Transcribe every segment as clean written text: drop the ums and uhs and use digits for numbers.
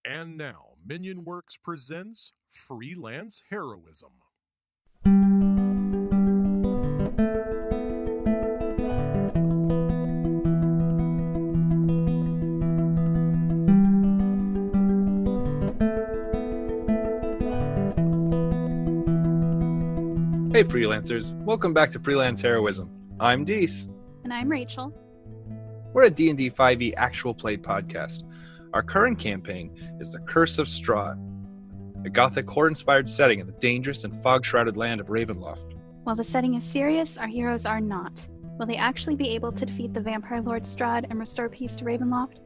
And now, Minion Works presents Freelance Heroism. Hey freelancers, welcome back to Freelance Heroism. I'm Deese. And I'm Rachel. We're a D&D 5e actual play podcast. Our current campaign is The Curse of Strahd, a gothic horror-inspired setting in the dangerous and fog-shrouded land of Ravenloft. While the setting is serious, our heroes are not. Will they actually be able to defeat the vampire lord Strahd and restore peace to Ravenloft?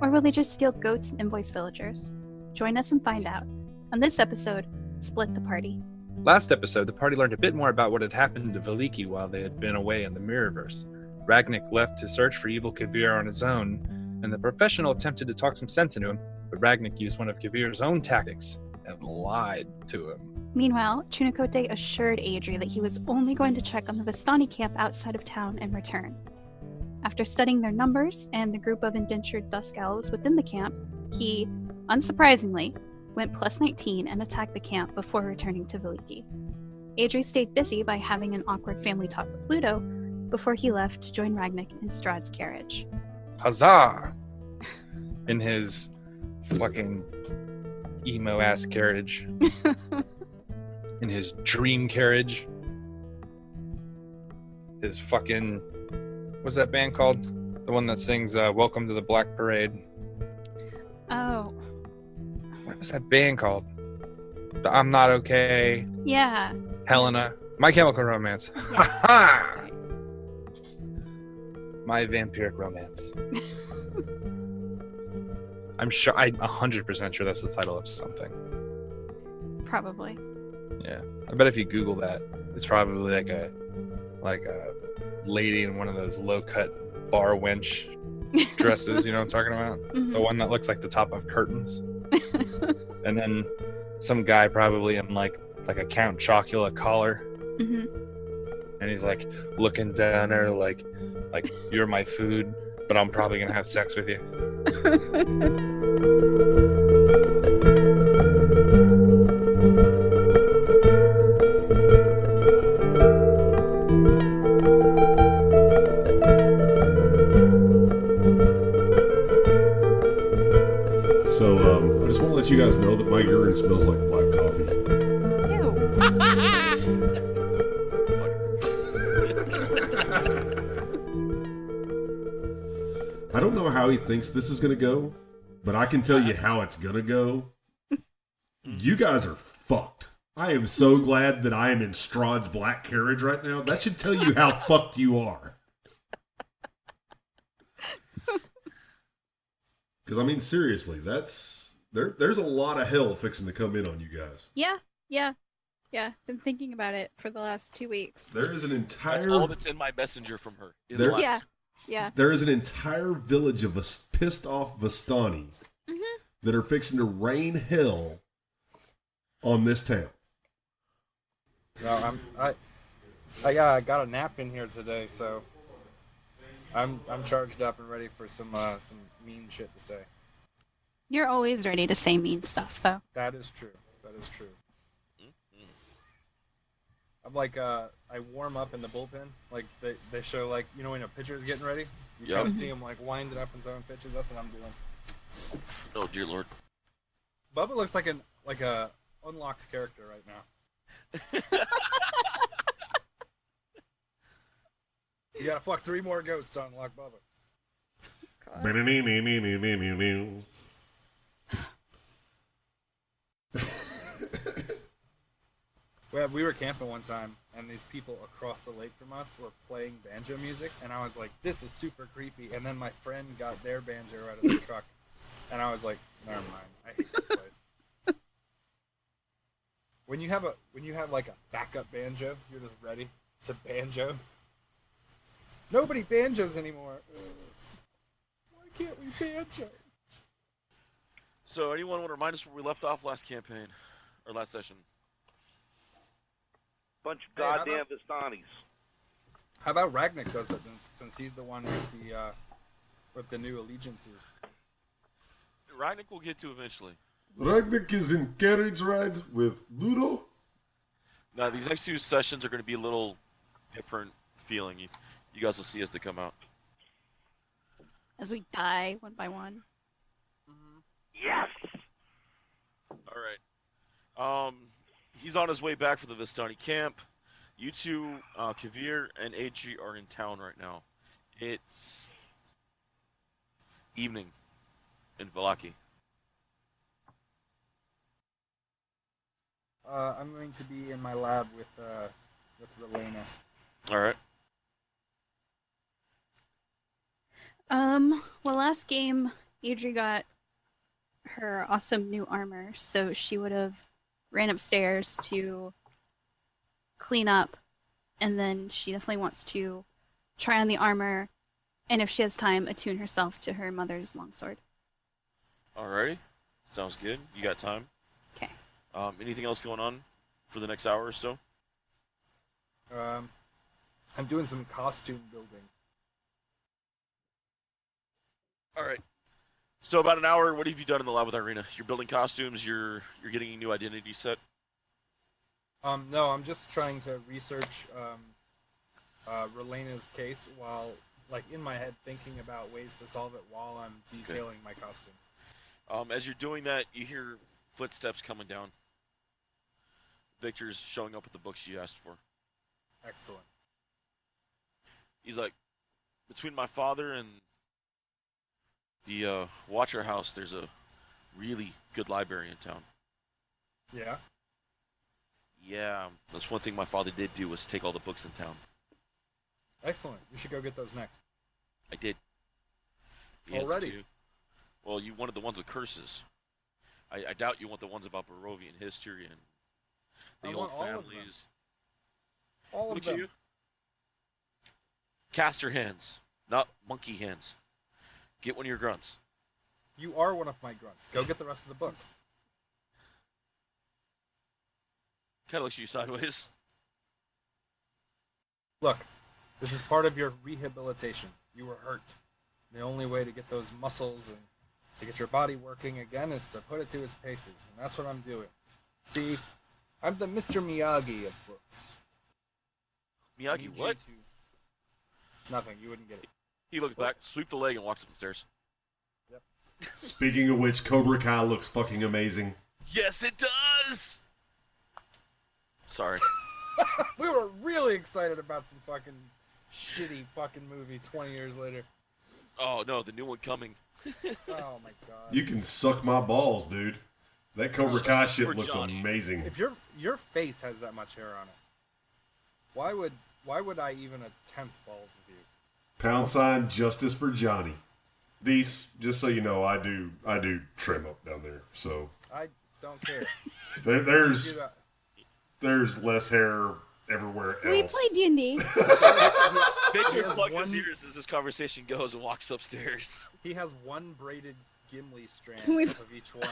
Or will they just steal goats and invoice villagers? Join us and find out. On this episode, Split the Party. Last episode, the party learned a bit more about what had happened to Veliki while they had been away in the Mirrorverse. Ragnic left to search for evil Kavir on his own, and the professional attempted to talk some sense into him, but Ragnic used one of Kavir's own tactics and lied to him. Meanwhile, Chunakote assured Adri that he was only going to check on the Vistani camp outside of town and return. After studying their numbers and the group of indentured dusk elves within the camp, he, unsurprisingly, went plus 19 and attacked the camp before returning to Veliki. Adri stayed busy by having an awkward family talk with Ludo before he left to join Ragnic in Strahd's carriage. Huzzah! In his fucking emo-ass carriage. In his dream carriage. His fucking... What's that band called? The one that sings Welcome to the Black Parade. Oh. What was that band called? The I'm Not Okay. Yeah. Helena. My Chemical Romance. Yeah. Ha! My Vampiric Romance. I'm 100% sure that's the title of something. Probably. Yeah. I bet if you Google that, it's probably like a lady in one of those low-cut bar wench dresses, you know what I'm talking about? Mm-hmm. The one that looks like the top of curtains. And then some guy probably in like a Count Chocula collar. Mm-hmm. And he's like looking down there like you're my food, but I'm probably gonna have sex with you. So, I just want to let you guys know that my urine smells like black coffee. Ew. I don't know how he thinks this is going to go, but I can tell you how it's going to go. You guys are fucked. I am so glad that I am in Strahd's black carriage right now. That should tell you how fucked you are. Because, I mean, seriously, there's a lot of hell fixing to come in on you guys. Yeah. Been thinking about it for the last 2 weeks. There is an entire... That's all that's in my messenger from her. Yeah. There is an entire village of pissed off Vistani that are fixing to rain hell on this town. No, I got a nap in here today, so I'm charged up and ready for some mean shit to say. You're always ready to say mean stuff, though. That is true. I'm like, I warm up in the bullpen. Like, they show, like, you know, when a pitcher is getting ready? You kind of see him, like, winding up and throwing pitches. That's what I'm doing. Oh, dear Lord. Bubba looks like a unlocked character right now. You gotta fuck 3 more goats to unlock Bubba. We were camping one time, and these people across the lake from us were playing banjo music, and I was like, this is super creepy. And then my friend got their banjo out of the truck, and I was like, never mind, I hate this place. When you have like a backup banjo, you're just ready to banjo. Nobody banjos anymore. Why can't we banjo? So, anyone want to remind us where we left off last campaign? Or last session? Bunch of goddamn Vistanis. How about Ragnic does it, since he's the one with the new allegiances? Ragnic will get to eventually. Ragnic is in carriage ride with Ludo. Now, these next 2 sessions are going to be a little different feeling. You guys will see as they come out. As we die one by one. Yes. All right. He's on his way back from the Vistani camp. You two, Kavir and Adri, are in town right now. It's evening in Valaki. I'm going to be in my lab with Relena. All right. Well, last game, Adri got her awesome new armor, so she would have ran upstairs to clean up, and then she definitely wants to try on the armor, and if she has time, attune herself to her mother's longsword. Alrighty. Sounds good. You got time. Okay. Anything else going on for the next hour or so? I'm doing some costume building. All right. So about an hour. What have you done in the lab with Irina? You're building costumes. You're getting a new identity set. No, I'm just trying to research Relena's case while, like, in my head thinking about ways to solve it while I'm detailing my costumes. As you're doing that, you hear footsteps coming down. Victor's showing up with the books you asked for. Excellent. He's like, between my father and the Watcher House, there's a really good library in town. Yeah? Yeah, that's one thing my father did do, was take all the books in town. Excellent. We should go get those next. I did. He had Already? to. Well, you wanted the ones with curses. I doubt you want the ones about Barovian history and the I old want all of them. families. All Look of at them. you. Caster hands, not monkey hands. Get one of your grunts. You are one of my grunts. Go get the rest of the books. Kind of looks at you sideways. Look, this is part of your rehabilitation. You were hurt. The only way to get those muscles and to get your body working again is to put it through its paces, and that's what I'm doing. See, I'm the Mr. Miyagi of books. I Miyagi, need you what? Nothing, you wouldn't get it. He looks back, sweep the leg, and walks up the stairs. Speaking of which, Cobra Kai looks fucking amazing. Yes, it does! Sorry. We were really excited about some fucking shitty fucking movie 20 years later. Oh, no, the new one coming. Oh my god. You can suck my balls, dude. That Cobra Kai shit For looks Johnny. amazing. If your face has that much hair on it, why would I even attempt balls with you? # justice for Johnny. These, just so you know, I do trim up down there. So I don't care. there's Do that. there's less hair everywhere else. We play D&D. Victor He has plugs his one- ears as this conversation goes and walks upstairs. He has one braided Gimli strand Can we- of each one.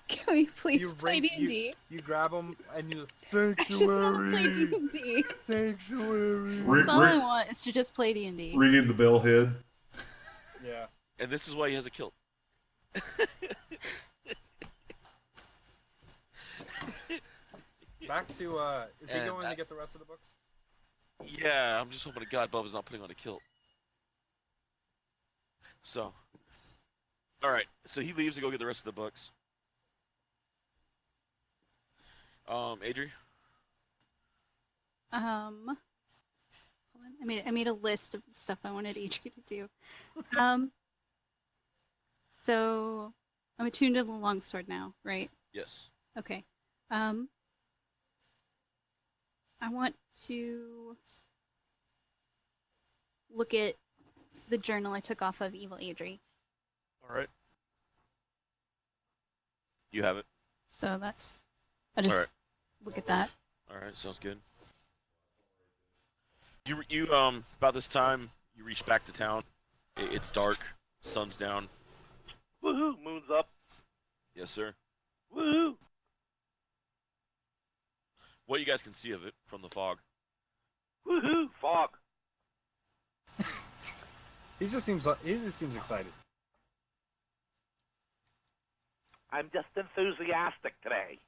Can we please You play ring- D&D? You grab them and you I just want to play D&D. sanctuary. That's all I want is to just play D&D. Ringing the bell head. Yeah. And this is why he has a kilt. Back to is he And going that- to get the rest of the books? Yeah, I'm just hoping to God Bubba's not putting on a kilt. So. Alright, so he leaves to go get the rest of the books. Adri? Hold on. I made a list of stuff I wanted Adri to do. So I'm attuned to the longsword now, right? Yes. Okay. I want to look at the journal I took off of Evil Adri. Alright. You have it. So that's I just Alright. look at that. Alright, sounds good. You about this time, you reach back to town. It's dark. Sun's down. Woohoo! Moon's up. Yes, sir. Woohoo! What you guys can see of it from the fog. Woohoo! Fog. He just seems excited. I'm just enthusiastic today.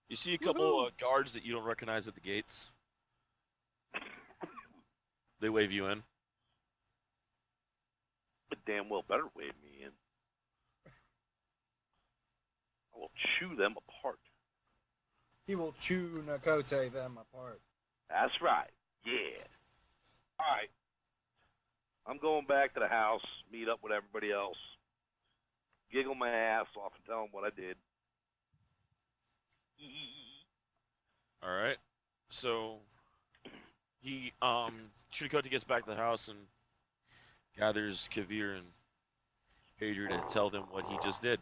You see a couple guards that you don't recognize at the gates. They wave you in. But damn well better wave me in. I will chew them apart. He will Chunakote them apart. That's right. Yeah. All right. I'm going back to the house, meet up with everybody else, giggle my ass off and tell them what I did. All right. So he Chunakote gets back to the house and gathers Kavir and Adrian to tell them what he just did.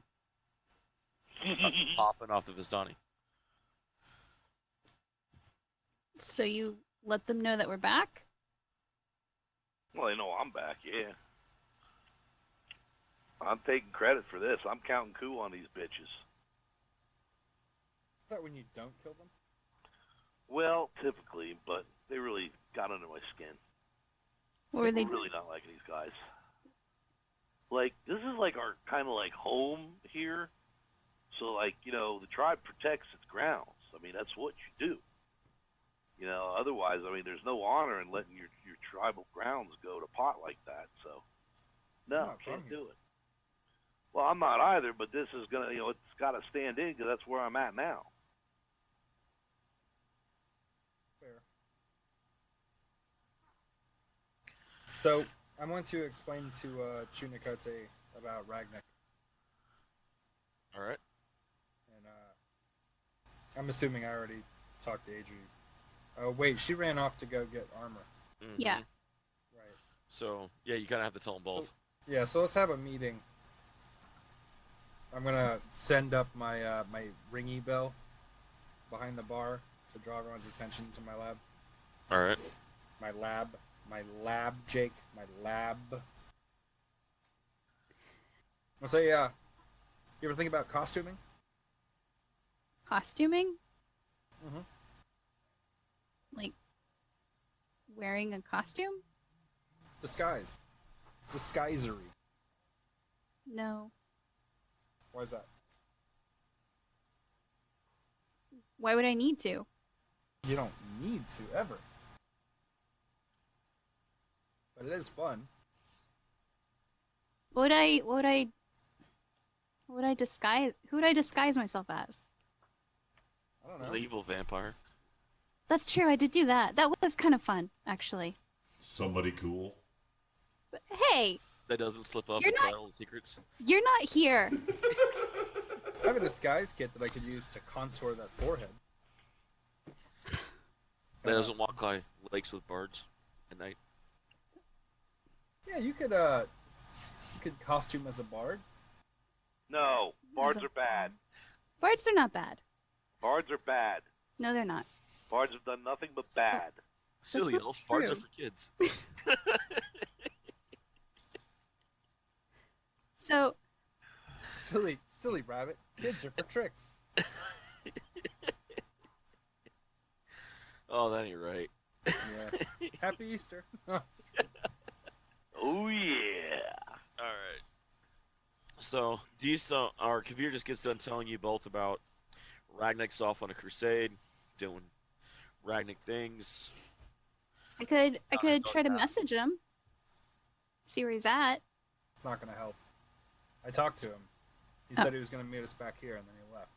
Popping off the Vistani. So you let them know that we're back? Well, they know I'm back, yeah. I'm taking credit for this. I'm counting coup on these bitches. Is that when you don't kill them? Well, typically, but they really got under my skin. What were they? I'm really not liking these guys. Like, this is like our kind of like home here. So, like, you know, the tribe protects its grounds. I mean, that's what you do. You know, otherwise, I mean, there's no honor in letting your tribal grounds go to pot like that. So, no, can't do it. Well, I'm not either, but this is going to, you know, it's got to stand in because that's where I'm at now. Fair. So, I want to explain to Chunakote about Ragnic. All right. And I'm assuming I already talked to Adri. Oh, wait, she ran off to go get armor. Mhm. Yeah. Right. So yeah, you kind of have to tell them both. Yeah, so let's have a meeting. I'm gonna send up my my ringy bell behind the bar to draw everyone's attention to my lab. All right. My lab, Jake, my lab. I'll say, you ever think about costuming? Costuming? Mm-hmm. Like wearing a costume? Disguise. Disguisery. No. Why is that? Why would I need to? You don't need to, ever. But it is fun. What would I disguise? Who would I disguise myself as? I don't know. An evil vampire. That's true. I did do that. That was kind of fun, actually. Somebody cool. But hey, That doesn't slip up You're and not- tell all the secrets. you're not here. I have a disguise kit that I could use to contour that forehead. That doesn't walk by lakes with bards at night. Yeah, you could costume as a bard. No, bards are bad. Bards are not bad. Bards are bad. No, they're not. Bards have done nothing but bad. Silly not elf. Bards are true. for kids. So, Silly rabbit. Kids are for tricks. Oh, that ain't right. Yeah. Happy Easter. Oh yeah. All right. So, or Kavir just gets done telling you both about Ragnic's off on a crusade, doing Ragnic things. I could don't try to have- message him. See where he's at. Not gonna help. I talked to him. He Oh. said he was gonna meet us back here, and then he left.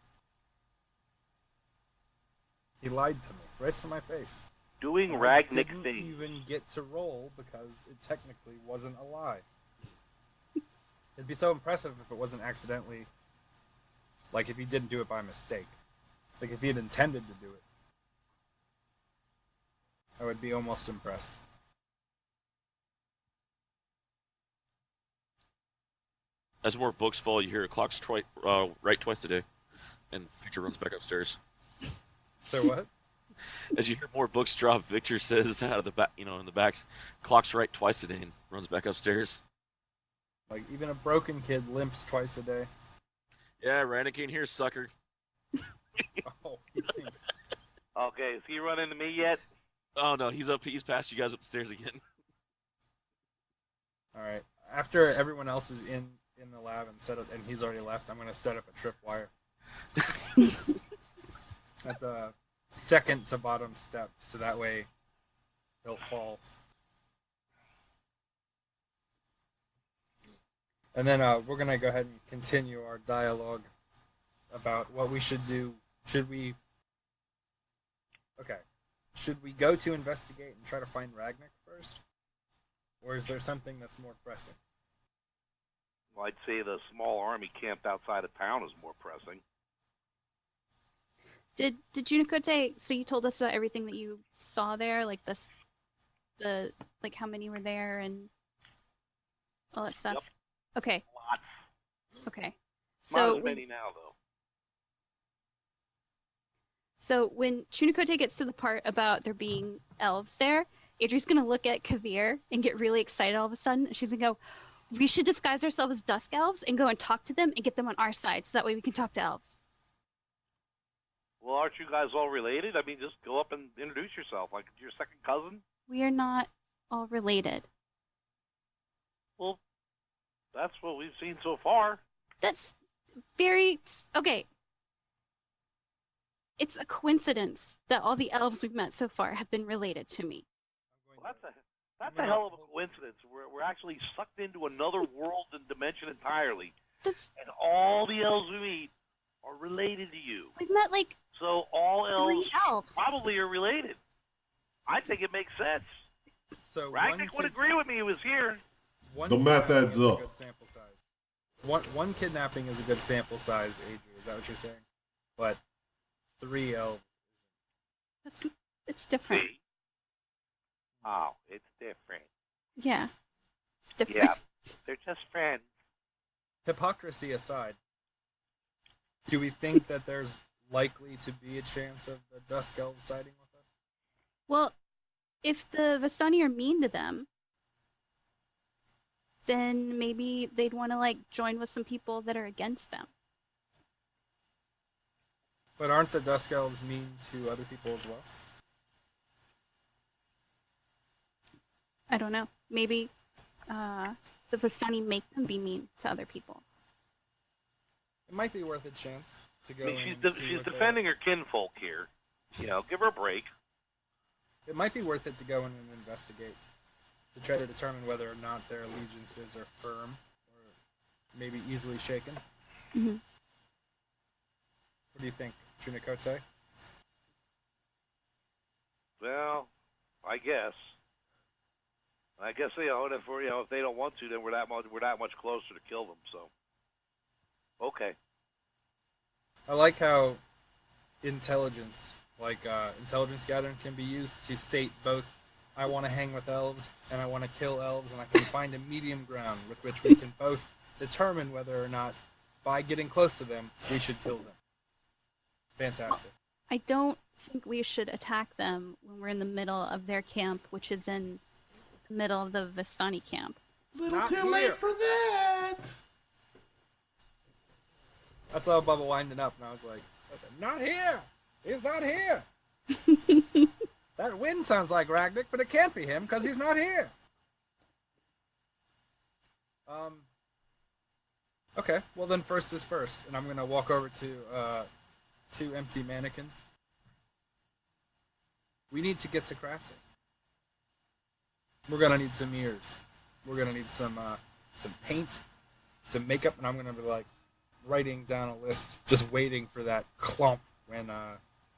He lied to me right to my face. Doing I Ragnic didn't things. even get to roll because it technically wasn't a lie. It'd be so impressive if it wasn't accidentally. Like if he didn't do it by mistake. Like if he had intended to do it. I would be almost impressed. As more books fall, you hear a clock's right twice a day, and Victor runs back upstairs. So what? As you hear more books drop, Victor says out of the back, in the backs, "Clock's right twice a day," and runs back upstairs. Like even a broken kid limps twice a day. Yeah, Ragnic ain't here, sucker. Oh, he thinks. Okay, has he run into me yet? Oh no, he's up. He's past you guys upstairs again. All right. After everyone else is in in the lab and set up, and he's already left. I'm gonna set up a tripwire at the second to bottom step, so that way he'll fall. And then we're gonna go ahead and continue our dialogue about what we should do. Should we go to investigate and try to find Ragnic first? Or is there something that's more pressing? Well, I'd say the small army camped outside of town is more pressing. Did Chunakote? So you told us about everything that you saw there, like the like how many were there and all that stuff. Yep. Okay. Lots. Okay. Not So as many now, though. So when Chunakote gets to the part about there being elves there, Adri's gonna look at Kavir and get really excited all of a sudden. She's gonna go, "We should disguise ourselves as dusk elves and go and talk to them and get them on our side, so that way we can talk to elves." Well, aren't you guys all related? I mean, just go up and introduce yourself, like your second cousin. We are not all related. Well, that's what we've seen so far. That's very okay. It's a coincidence that all the elves we've met so far have been related to me. Well, that's a hell of a coincidence. We're actually sucked into another world and dimension entirely, That's, and all the elves we meet are related to you. we've met like So all elves 3 elves. probably are related. I think it makes sense. So Ragnic would agree with me. He was here. The math kidnapping adds is a up. good sample size. One kidnapping is a good sample size, Adri. Is that what you're saying? But 3 elves. It's different. See? Oh, it's different. Yeah. It's different. Yeah, they're just friends. Hypocrisy aside, do we think that there's likely to be a chance of the Dusk Elves siding with us? Well, if the Vistani are mean to them, then maybe they'd want to like join with some people that are against them. But aren't the Dusk Elves mean to other people as well? I don't know. Maybe the Vistani make them be mean to other people. It might be worth a chance to go I mean, in she's and see she's what the- defending her kinfolk here. You know, give her a break. It might be worth it to go in and investigate to try to determine whether or not their allegiances are firm or maybe easily shaken. Mm-hmm. What do you think, Chunakote? Well, I guess. You know, if they don't want to, then we're that much closer to kill them. So, okay. I like how intelligence gathering can be used to sate both I want to hang with elves and I want to kill elves, and I can find a medium ground with which we can both determine whether or not, by getting close to them, we should kill them. Fantastic. I don't think we should attack them when we're in the middle of their camp, which is in the middle of the Vistani camp. Little Not too here. late for that. I saw Bubba winding up, and I said, not here! He's not here! That wind sounds like Ragnic, but it can't be him, because he's not here! Okay, well then first is first, and I'm going to walk over to 2 empty mannequins. We need to get to crafting. We're going to need some ears. We're going to need some paint, some makeup, and I'm going to be like writing down a list, just waiting for that clump when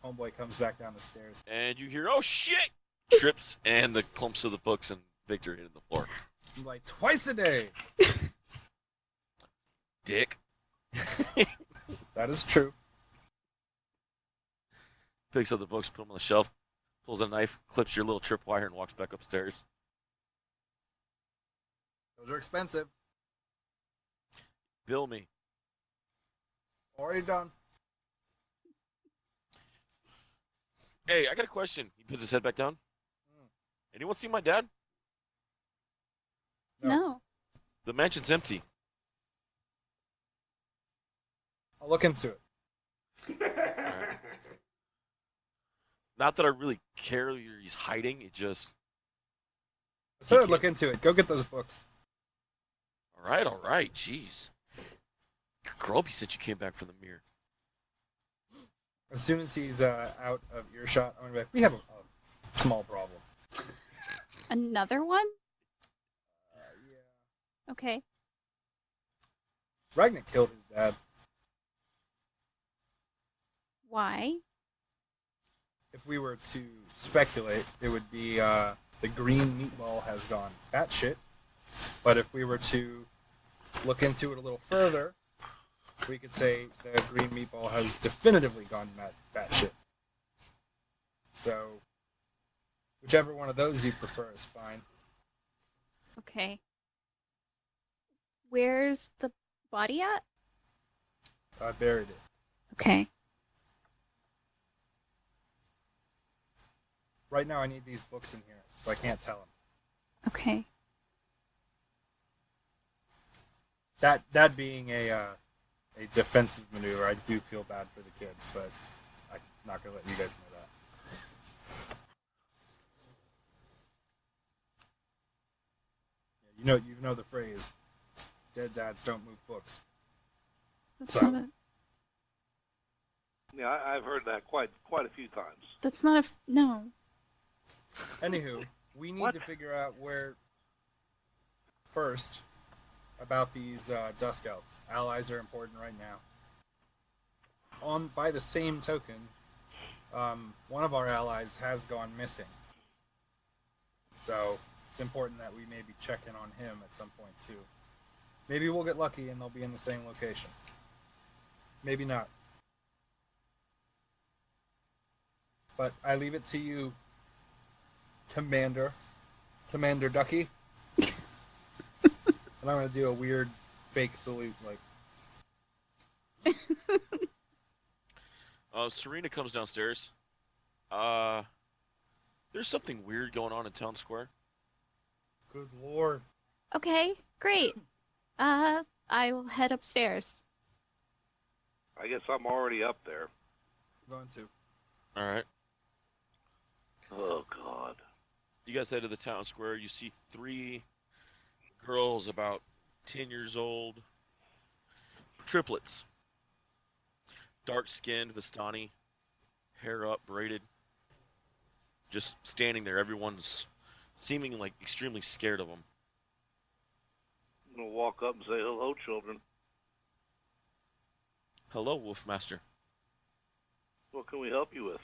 Homeboy comes back down the stairs. And you hear, oh shit! Trips, and the clumps of the books and Victor hit the floor. I'm like, twice a day! Dick. That is true. Picks up the books, put them on the shelf, pulls a knife, clips your little tripwire, and walks back upstairs. Those are expensive. Bill me. Already done. Hey, I got a question. He puts his head back down. Anyone see my dad? No. The mansion's empty. I'll look into it. Not that I really care where he's hiding. It just... I said I'd look into it. Go get those books. All right, jeez. Grubby said you came back from the mirror. As soon as he's out of earshot, I'm gonna be like, we have a small problem. Another one? Yeah. Okay. Ragnic killed his dad. Why? If we were to speculate, it would be the green meatball has gone batshit. But if we were to look into it a little further, we could say the green meatball has definitively gone batshit. So, whichever one of those you prefer is fine. Okay. Where's the body at? I buried it. Okay. Right now, I need these books in here, so I can't tell him. Okay. That being a defensive maneuver, I do feel bad for the kids, but I'm not gonna let you guys know that. Yeah, you know the phrase, "Dead dads don't move books." That's So- not a. Yeah, I've heard that quite a few times. That's not a. No. Anywho, we need What? to figure out where first about these Dusk Elves. Allies are important right now. By the same token, one of our allies has gone missing. So it's important that we maybe check in on him at some point too. Maybe we'll get lucky and they'll be in the same location. Maybe not. But I leave it to you, Commander Ducky. And I'm gonna do a weird fake salute, like. Serena comes downstairs. There's something weird going on in Town Square. Good lord. Okay, great. I will head upstairs. I guess I'm already up there. I'm going to. All right. Oh God. You guys head to the Town Square. You see 3 girls about 10 years old. Triplets. Dark-skinned, Vistani. Hair up, braided. Just standing there. Everyone's seeming like extremely scared of them. I'm gonna walk up and say, "Hello, children. Hello, Wolfmaster. What can we help you with?"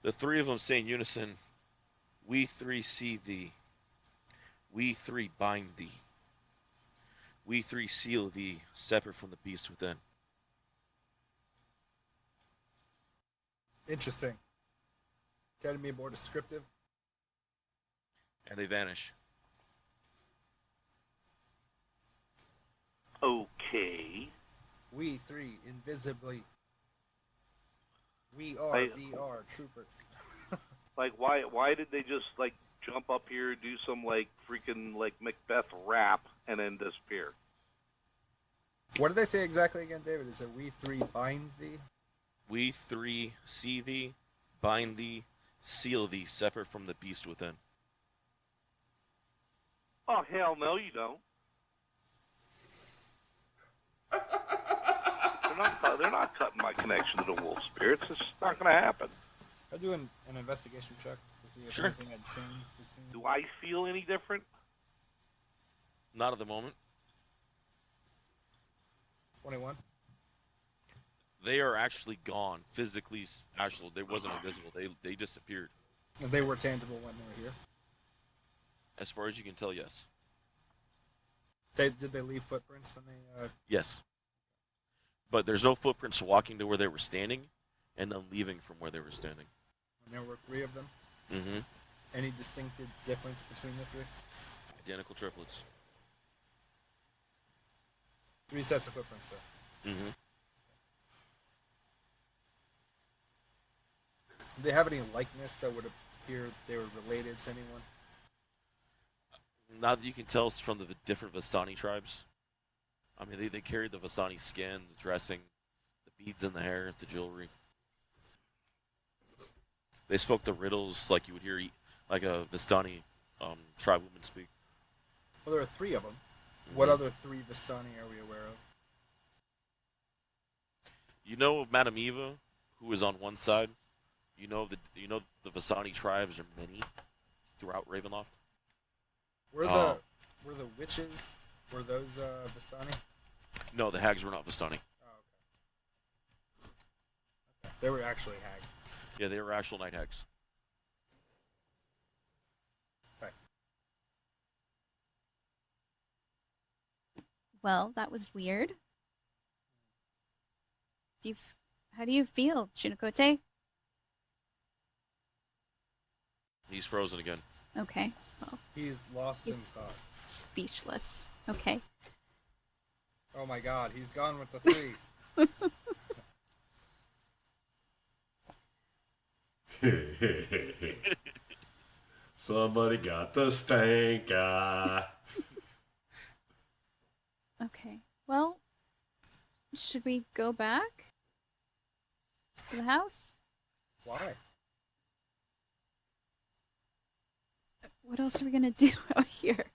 The 3 of them say in unison, "We 3 see thee. We 3 bind thee. We 3 seal thee, separate from the beast within." Interesting. Got to be more descriptive. And they vanish. Okay. We 3 invisibly. We are VR troopers. Like, why did they just like jump up here, do some like freaking like Macbeth rap, and then disappear? What did they say exactly again, David? Is it we 3 bind thee? We 3 see thee, bind thee, seal thee, separate from the beast within. Oh hell no, you don't. They're not cutting my connection to the wolf spirits. It's just not going to happen. I'll do an investigation check to see if Sure. anything had changed between. Do I feel any different? Not at the moment. 21. They are actually gone. Physically, actually, they wasn't invisible. They disappeared. And they were tangible when they were here. As far as you can tell, yes. Did they leave footprints when they? Yes. But there's no footprints walking to where they were standing, and then leaving from where they were standing. When there were 3 of them. Mm-hmm. Any distinctive difference between the 3? Identical triplets. 3 sets of footprints though. Mm-hmm. Do they have any likeness that would appear they were related to anyone? Now that you can tell it's from the different Vistani tribes. I mean, they carried the Vistani skin, the dressing, the beads in the hair, the jewelry. They spoke the riddles like you would hear like a Vistani tribe woman speak. Well, there are 3 of them. What Mhm. other 3 Vistani are we aware of? You know of Madame Eva, who is on one side. You know the Vistani tribes are many throughout Ravenloft. Were Oh. the witches? Were those Vistani? No, the hags were not Vistani. Oh, okay. They were actually hags. Yeah, they were actual night hags. Well, that was weird. How do you feel, Chunakote? He's frozen again. Okay. Well, He's lost in He's- thought. speechless. Okay. Oh my god, he's gone with the 3. Somebody got the stank eye. Okay. Well, should we go back to the house? Why? What else are we gonna do out here?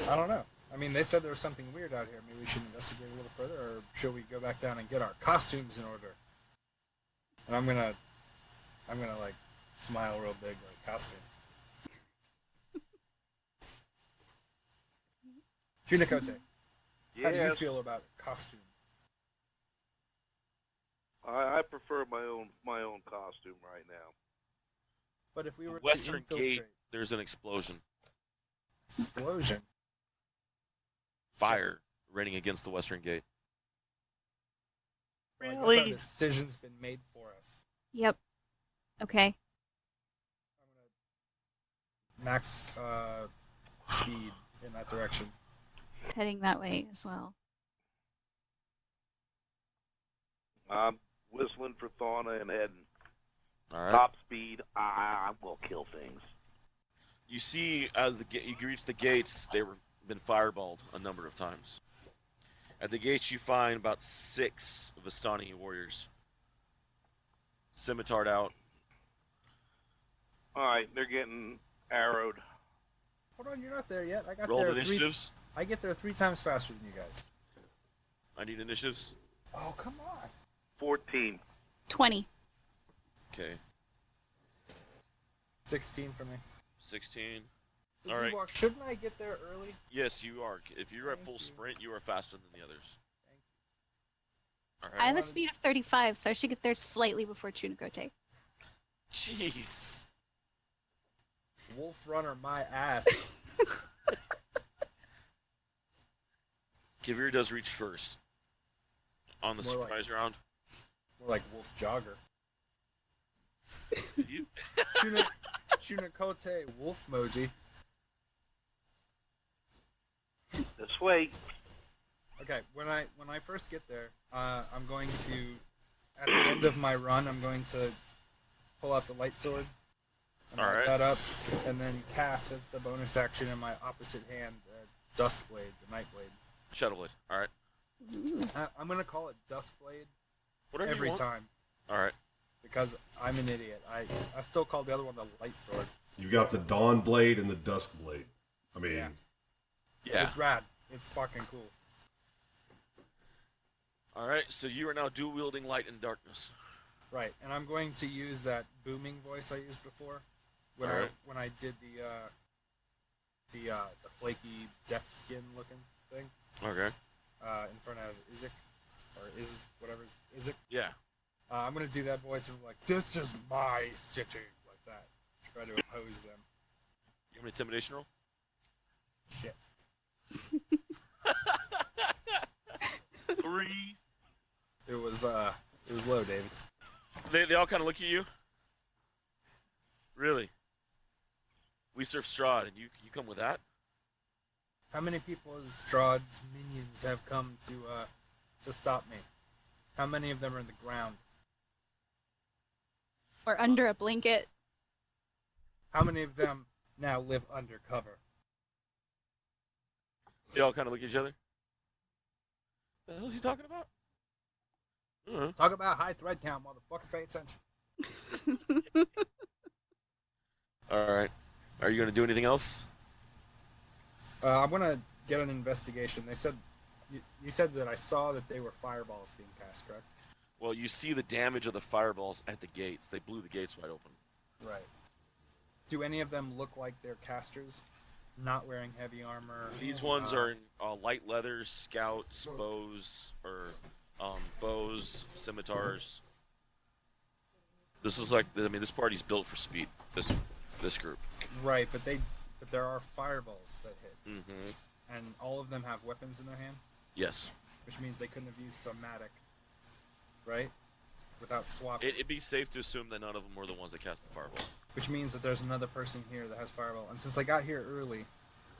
I don't know. I mean, they said there was something weird out here. Maybe we should investigate a little further, or should we go back down and get our costumes in order? And I'm gonna like smile real big, like costume. Chunakote, how do you Yes, feel about costume? I prefer my own costume right now. But if we were Western to Gate, infiltrate, there's an explosion. explosion. Fire raining against the Western Gate. Well, I guess our Really? decision's been made for us. Yep. Okay. I'm gonna max speed in that direction. Heading that way as well. I'm whistling for Thawna and heading All right. top speed. I'm gonna kill things. You see, as you reach the gates, they were been fireballed a number of times. At the gates, you find about 6 Vistani warriors, scimitard out. All right, they're getting arrowed. Hold on, you're not there yet. I got Roll there initiatives. I get there 3 times faster than you guys. I need initiatives. Oh, come on. 14. 20. Okay, 16 for me. 16. So All right. D-Walk, shouldn't I get there early? Yes, you are. If you're at Thank full you. sprint, you are faster than the others. All I right. have a speed of 35, so I should get there slightly before Chunakote. Jeez. Wolf Runner, my ass. Kavir does reach first on the More like- surprise round. More like Wolf Jogger. You- Chunakote, Wolf Mosey. This way. Okay, when I first get there, I'm going to, at the end of my run, I'm going to pull out the light sword and light Alright. that up, and then cast as the bonus action in my opposite hand, Duskblade, the Nightblade. Shadowblade. All right. Ooh. I'm gonna call it Duskblade Whatever every you want. time All right. because I'm an idiot. I still call the other one the light sword. You got the Dawn Blade and the Dusk Blade. I mean, Yeah. Yeah. It's rad. It's fucking cool. All right. So you are now dual wielding light and darkness. Right, and I'm going to use that booming voice I used before when Alright. when I did the flaky death skin looking thing Okay. in front of Izek or is whatever Izek. Yeah. I'm gonna do that voice and be like, "This is my city," like that. Try to oppose them. You have an intimidation roll. Shit. 3. It was low, David. They all kind of look at you. Really? We serve Strahd, and you come with that? How many people as Strahd's minions have come to stop me? How many of them are in the ground? Or under a blanket. How many of them now live undercover? They all kind of look at each other. The hell is he talking about? Talk about high thread count, motherfucker. Pay attention. All right. Are you going to do anything else? I'm gonna get an investigation. They said you said that I saw that they were fireballs being cast, correct? Well, you see the damage of the fireballs at the gates. They blew the gates wide open. Right. Do any of them look like they're casters, not wearing heavy armor? These ones are in light leathers, scouts, bows, or bows, scimitars. This is like, I mean, this party's built for speed. This group. Right, but there are fireballs that hit, Mm-hmm. and all of them have weapons in their hand, Yes. which means they couldn't have used somatic, right? Without swapping. It'd be safe to assume that none of them were the ones that cast the fireball. Which means that there's another person here that has fireball. And since I got here early,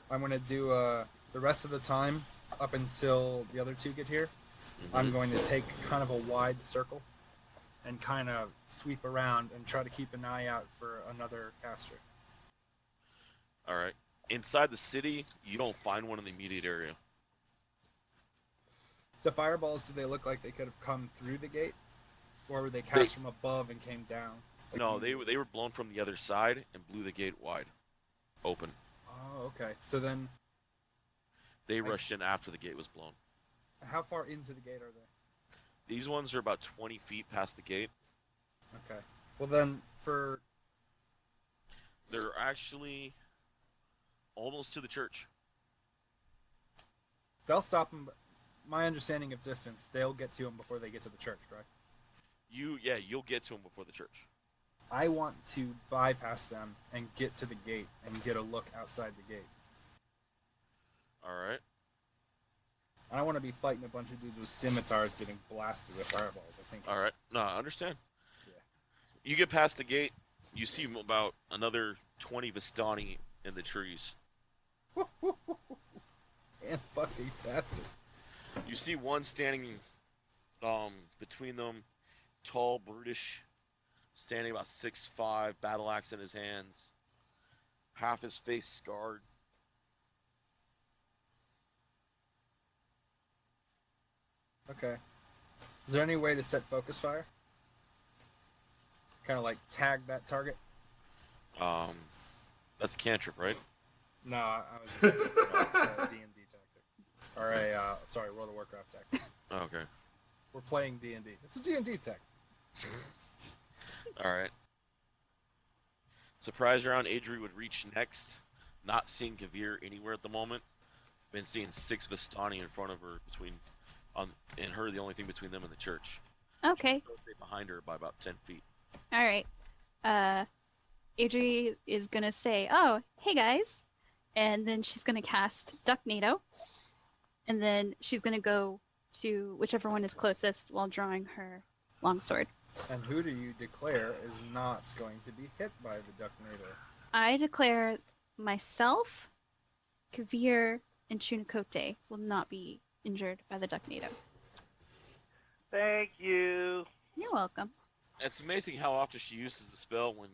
I'm going to do the rest of the time up until the other two get here. I'm going to take kind of a wide circle and kind of sweep around and try to keep an eye out for another caster. All right. Inside the city, you don't find one in the immediate area. The fireballs, do they look like they could have come through the gate? Or were they cast from above and came down? Like No, they were blown from the other side and blew the gate wide open. Oh, okay. So then, They rushed in after the gate was blown. how far into the gate are they? These ones are about 20 feet past the gate. Okay. Well then, They're actually almost to the church. they'll stop them. My understanding of distance, they'll get to them before they get to the church, right? You'll get to them before the church. I want to bypass them and get to the gate and get a look outside the gate. All right. I don't want to be fighting a bunch of dudes with scimitars getting blasted with fireballs. I think. All right. No, I understand. Yeah. You get past the gate, you see about another 20 Vistani in the trees. And fucking tastic. You see one standing between them, tall, brutish, standing about 6'5", battle axe in his hands, half his face scarred. Okay. Is there any way to set focus fire? Kind of like tag that target? That's a cantrip, right? No, I was D&D tactic. Or sorry, World of Warcraft tactic. Okay. We're playing D&D. It's a D&D tech. All right. Surprise round, Adri would reach next. Not seeing Kavir anywhere at the moment. Been seeing 6 Vistani in front of her and her the only thing between them and the church. Okay. Behind her by about 10 feet. All right. Adri is gonna say, "Oh, hey guys," and then she's gonna cast Duck NATO, and then she's gonna go to whichever one is closest while drawing her longsword. And who do you declare is not going to be hit by the Duck NATO? I declare myself, Kavir, and Chunakote will not be injured by the Duck NATO. Thank you. You're welcome. It's amazing how often she uses the spell when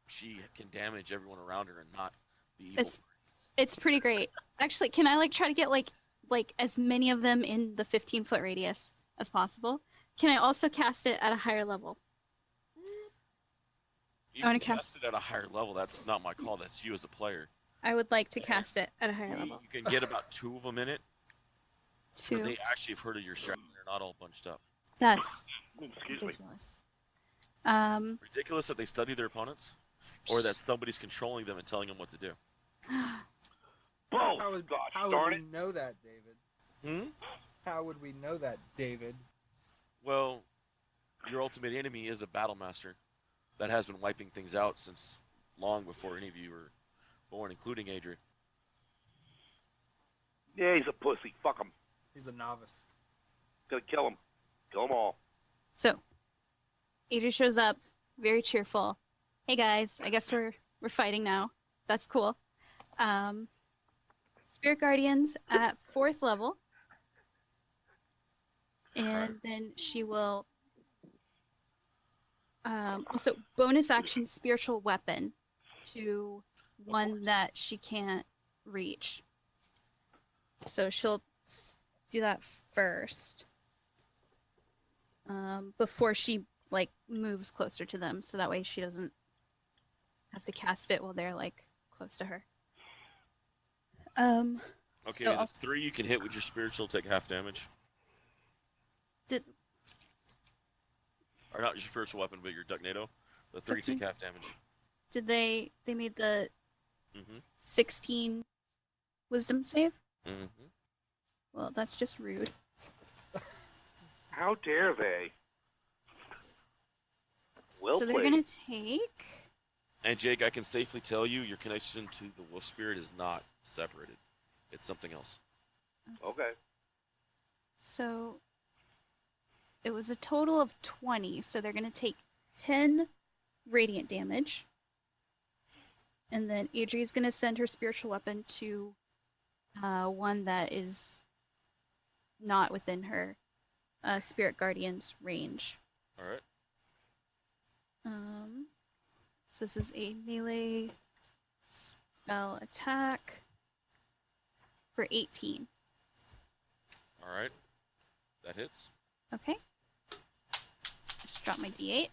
she can damage everyone around her and not the evil. It's pretty great. Actually, can I try to get like as many of them in the 15-foot radius as possible? Can I also cast it at a higher level? You I wanna can cast- cast it at a higher level. That's not my call. That's you as a player. I would like to cast it at a higher level. You can get about 2 of them in it. Two. They actually have heard of your strategy. They're not all bunched up. That's Excuse me. ridiculous. Ridiculous that they study their opponents, or that somebody's controlling them and telling them what to do. Both. How would, Gosh how darn would it. we know that, David? How would we know that, David? Well, your ultimate enemy is a battle master that has been wiping things out since long before any of you were born, including Adri. Yeah, he's a pussy. Fuck him. He's a novice. Gonna kill him. Kill them all. So, Adri shows up, very cheerful. Hey guys, I guess we're fighting now. That's cool. Spirit Guardians at 4th level. And then she will also bonus action spiritual weapon to one that she can't reach. So she'll do that first. Before she moves closer to them, so that way she doesn't have to cast it while they're close to her. Okay, So the I'll 3 you can hit with your spiritual, take half damage. did Or not your spiritual weapon, but your Ducknado. The 3 take half damage. did they made the Mm-hmm. 16 wisdom save? Mm-hmm. Well, that's just rude. How dare they? Well so they're played. gonna take. And Jake, I can safely tell you, your connection to the wolf spirit is not separated. It's something else. Okay. So it was a total of 20. So they're gonna take 10 radiant damage. And then Adri's gonna send her spiritual weapon to one that is not within her spirit guardian's range. All right. So this is a melee spell attack for 18. All right. That hits. Okay. Just drop my d8.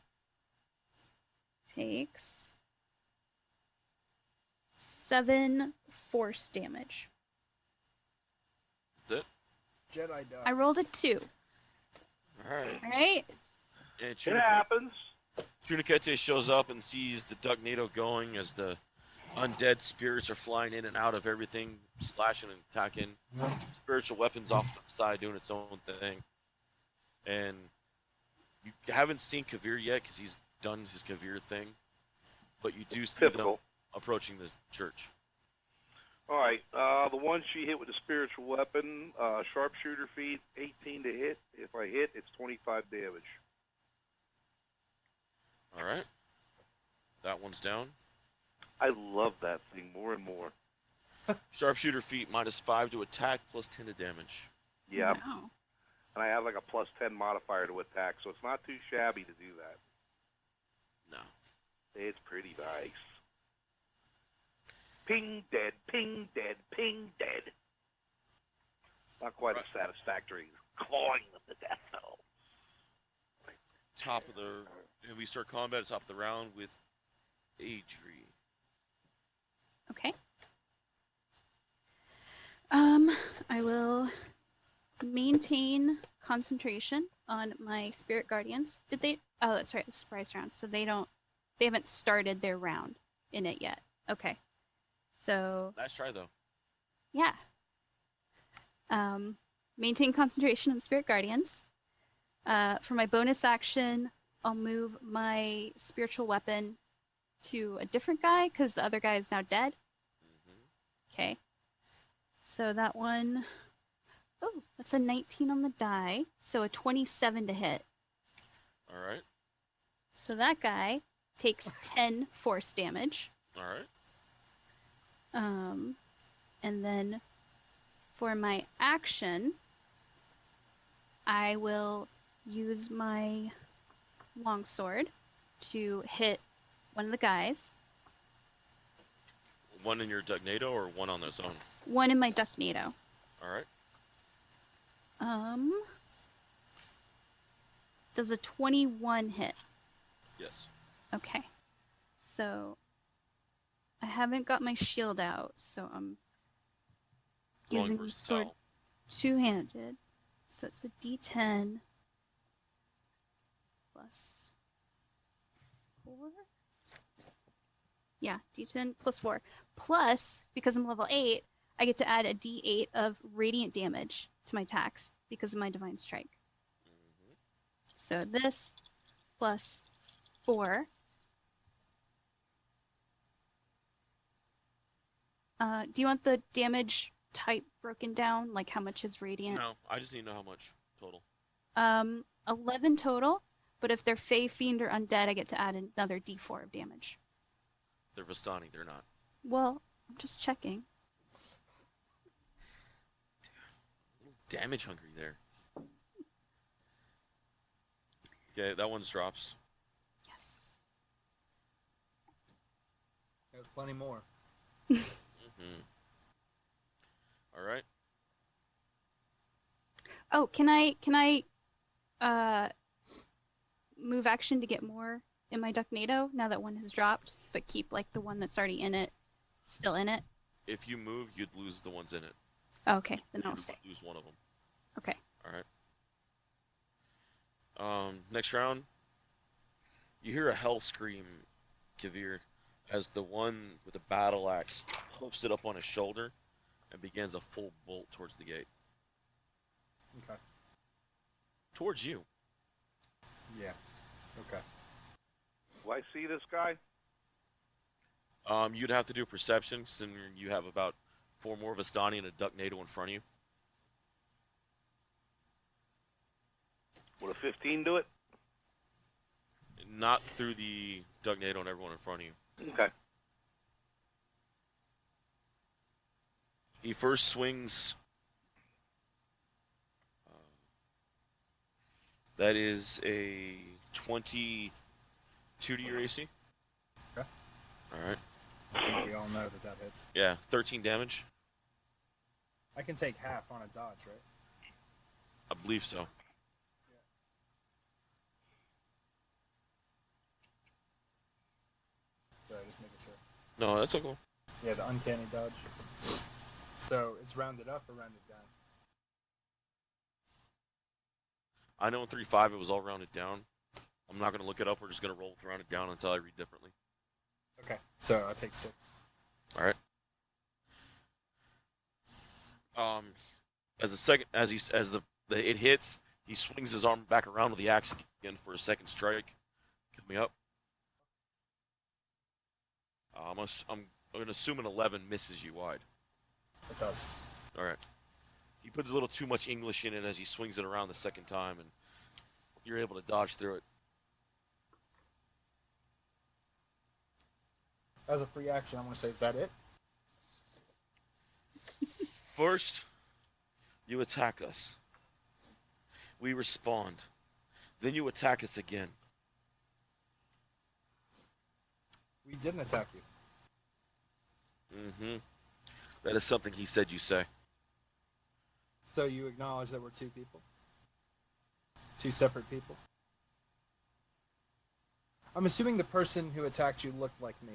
Takes 7 force damage. That's it. Jedi duck. I rolled a 2. All right. All right. And It happens. Chunakote shows up and sees the Ducknado going as the undead spirits are flying in and out of everything, slashing and attacking. Spiritual weapons off to the side doing its own thing. And you haven't seen Kavir yet because he's done his Kavir thing, but you do see Typical. them approaching the church. All right. The one she hit with the spiritual weapon, sharpshooter feat, 18 to hit. If I hit, it's 25 damage. All right. That one's down. I love that thing more and more. Sharpshooter feat -5 to attack plus 10 to damage. Yeah. Wow. And I have like a plus 10 modifier to attack, so it's not too shabby to do that. No. It's pretty nice. Ping dead, ping dead, ping dead. Not quite as satisfactory as clawing them to death, though. Top of the. And we start combat at the top of the round with Adri. Okay. I will maintain concentration on my spirit guardians. Did they? Oh, that's right. It's surprise round, so they haven't started their round in it yet. Okay. So Nice try though. yeah. Maintain concentration on spirit guardians. For my bonus action, I'll move my spiritual weapon to a different guy because the other guy is now dead. Okay. So that one, oh, that's a 19 on the die. So a 27 to hit. All right. So that guy takes 10 force damage. All right. And then for my action, I will use my longsword to hit one of the guys. One in your Ducknado or one on its own? One in my Ducknado. All right. Does a 21 hit? Yes. Okay. So I haven't got my shield out, so I'm using the sword two-handed. So it's a D10 plus 4. Yeah, D10 plus 4. Plus, because I'm level 8, I get to add a D8 of radiant damage to my attacks because of my divine strike. So this plus 4. Do you want the damage type broken down? Like how much is radiant? No, I just need to know how much total. 11 total, but if they're Fey, Fiend, or Undead, I get to add another D4 of damage. They're Vistani, they're not. Well, I'm just checking. Damage hungry there. Okay, that one's drops. Yes. There's plenty more. All right. Oh, can I move action to get more in my Ducknado now that one has dropped, but keep like the one that's already in it still in it? If you move, you'd lose the ones in it. Okay, then I'll stay. Lose one of them. Okay. All right. Next round, you hear a hell scream, Kavir, as the one with the battle axe hoofs it up on his shoulder and begins a full bolt towards the gate. Okay. Towards you. Yeah. Okay. Do I see this guy? You'd have to do perception, since you have about 4 more Vistani and a duck NATO in front of you. Would a 15 do it? Not through the duck NATO and everyone in front of you. Okay. He first swings. That is a 22 to your AC. Okay. All right. I think we all know that hits. Yeah, 13 damage. I can take half on a dodge, right? I believe so. Sorry, just making sure. No, that's okay. Yeah, the uncanny dodge. So it's rounded up or rounded down? I know in 3.5 it was all rounded down. I'm not going to look it up. We're just going to roll with rounded down until I read differently. Okay. So I take 6. All right. It hits, he swings his arm back around with the axe again for a second strike. Coming up. I'm going to assume an 11 misses you wide. It does. All right. He puts a little too much English in it as he swings it around the second time, and you're able to dodge through it. As a free action, I'm going to say, is that it? First, you attack us. We respond. Then you attack us again. We didn't attack you. Mm-hmm. That is something he said you say. So you acknowledge that we're 2 people? 2 separate people? I'm assuming the person who attacked you looked like me.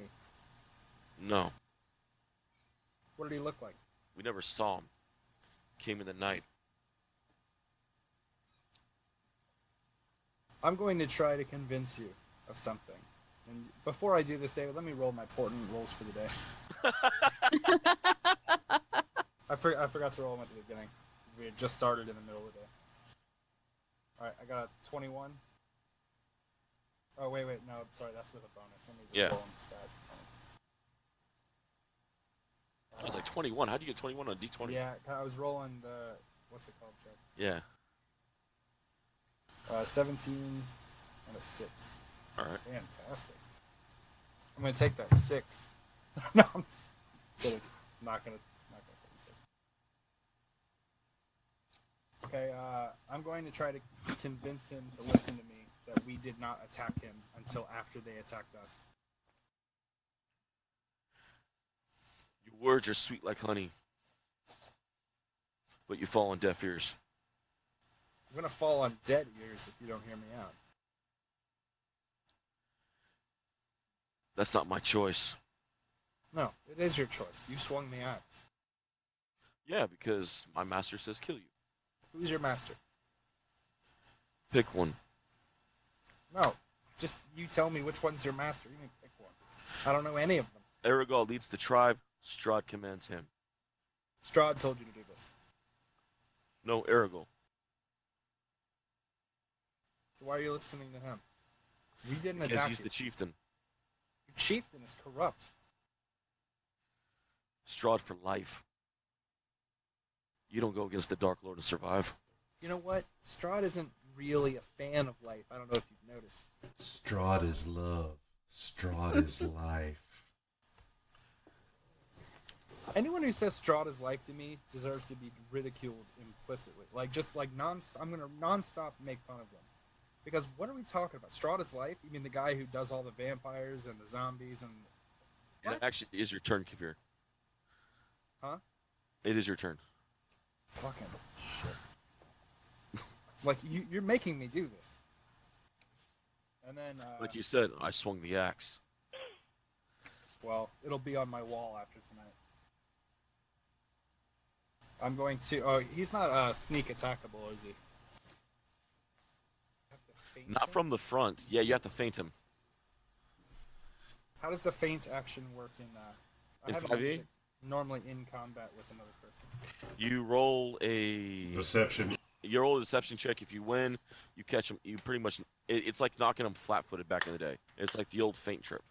No, What did he look like? we never saw him. Came in the night. I'm going to try to convince you of something. And before I do this, David, let me roll my important rolls for the day. I forgot to roll them at the beginning. We had just started in the middle of the day. Alright, I got a 21. Oh, wait, no, sorry, that's with a bonus. Let me just Yeah. roll them stat. I was like 21. How do you get 21 on D20? Yeah, I was rolling the... What's it called, Chuck? Yeah. 17 and a 6. All right. Fantastic. I'm gonna take that 6. No, I'm just kidding. Not gonna take 6. Okay, I'm going to try to convince him to listen to me that we did not attack him until after they attacked us. Your words are sweet like honey, but you fall on deaf ears. I'm gonna fall on dead ears if you don't hear me out. That's not my choice. No, it is your choice. You swung the axe. Yeah, because my master says kill you. Who's your master? Pick one. No, just you tell me which one's your master. You can pick one. I don't know any of them. Aragol leads the tribe. Strahd commands him. Strahd told you to do this. No, Aragol. Why are you listening to him? We didn't Because attack he's you. the chieftain. Your chieftain is corrupt. Strahd for life. You don't go against the Dark Lord and survive. You know what? Strahd isn't really a fan of life. I don't know if you've noticed. Strahd is love. Strahd is life. Anyone who says Strahd is life to me deserves to be ridiculed implicitly. Like, just like I'm gonna non-stop make fun of them. Because what are we talking about? Strahd is life? You mean the guy who does all the vampires and the zombies and... It What? actually is your turn, Kavir. Huh? It is your turn. Fucking shit. Like, you're making me do this. And then, Like you said, I swung the axe. well, it'll be on my wall after tonight. I'm going to. Oh, he's not sneak attackable, is he? Have to feint Not him? from the front. Yeah, you have to feint him. How does the feint action work in I In haven't 5e? used it normally in combat with another person. You roll a Deception. You roll a deception check. If you win, you catch him. You pretty much. It's like knocking him flat-footed back in the day. It's like the old feint trip.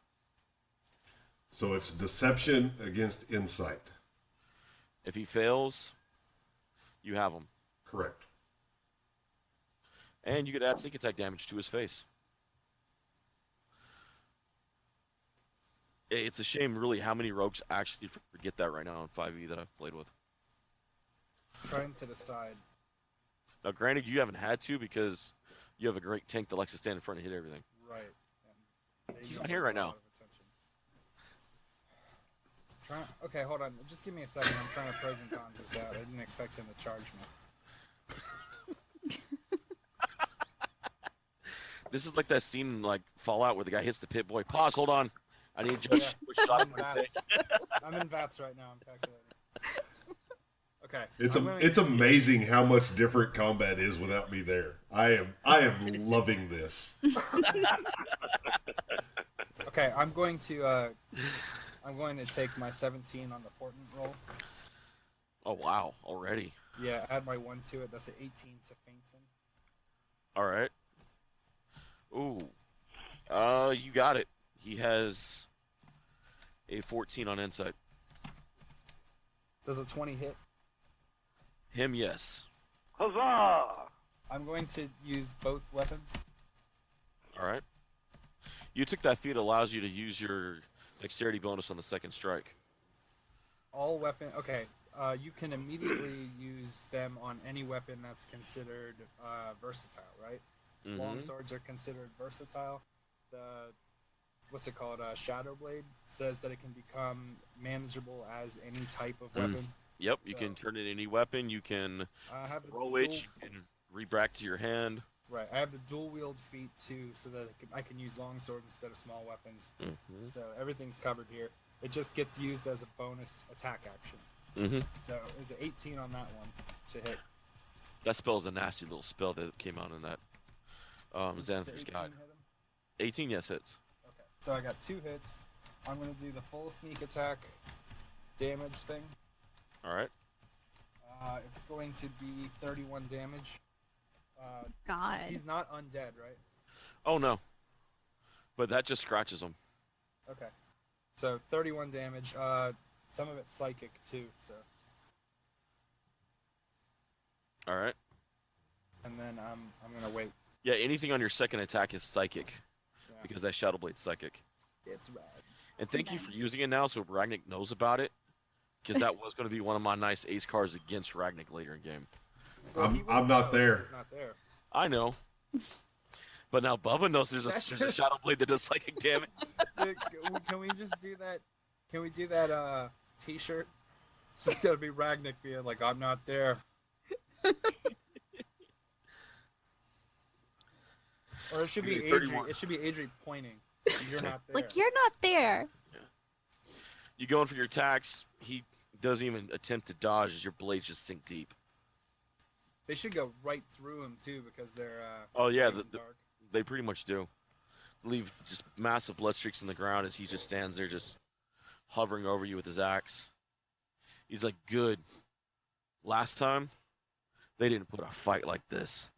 So it's deception against insight. If he fails, you have him, Correct. and you could add sneak attack damage to his face. It's a shame, really, how many rogues actually forget that right now in 5e that I've played with. Trying to decide. Now, granted, you haven't had to because you have a great tank that likes to stand in front and hit everything. Right. And they He's don't not here get right a now. lot of attention. Okay, hold on. Just give me a second. I'm trying to pros and cons this out. I didn't expect him to charge me. This is like that scene in like Fallout where the guy hits the pit boy. Pause, hold on. I need to judge which shot I'm I'm in going to take. VATS. I'm in VATS right now. I'm calculating. Okay. It's amazing how much different combat is without me there. I am loving this. Okay, I'm going to take my 17 on the portent roll. Oh, wow, already. Yeah, add my 1 to it. That's an 18 to feint him. All right. Ooh. You got it. He has a 14 on insight. Does a 20 hit? Him, yes. Huzzah! I'm going to use both weapons. All right. You took that feat allows you to use your dexterity bonus on the second strike. All weapon. Okay. You can immediately use them on any weapon that's considered versatile, right? Mm-hmm. Long swords are considered versatile. The what's it called? Shadow blade says that it can become manageable as any type of weapon. Yep, you So- can turn it into any weapon. You can I have the throw it. dual- You can rebrack to your hand. Right. I have the dual wield feat too, so that I can use long sword instead of small weapons. Mm-hmm. So everything's covered here. It just gets used as a bonus attack action. Mm-hmm. So it was an 18 on that one to hit. That spell is a nasty little spell that came out in that The Xanathar's 18 guide. hit him? 18, yes, hits. Okay. So I got 2 hits. I'm gonna do the full sneak attack damage thing. All right. It's going to be 31 damage. God. He's not undead, right? Oh no. But that just scratches him. Okay. So 31 damage. Some of it's psychic too. So All right. and then I'm gonna wait. Yeah, anything on your second attack is psychic Yeah. because that Shadow Blade's psychic. It's rad. And thank you for using it now so Ragnic knows about it because that was going to be one of my nice ace cards against Ragnic later in game. Well, he I'm wouldn't not know if there. he's not there. I know. But now Bubba knows there's a Shadow Blade that does psychic damage. Dude, can we just do that? Can we do that T-shirt? It's just gotta be Ragnic being like, I'm not there. Or it should be Okay, Adri. 31. It should be Adri pointing. You're not there. Like, you're not there. You go in for your attacks, he doesn't even attempt to dodge as your blades just sink deep. They should go right through him too because they're. Oh, yeah, dark. They pretty much do. Leave just massive blood streaks in the ground as he just stands there just hovering over you with his axe. He's like, good. Last time, they didn't put a fight like this.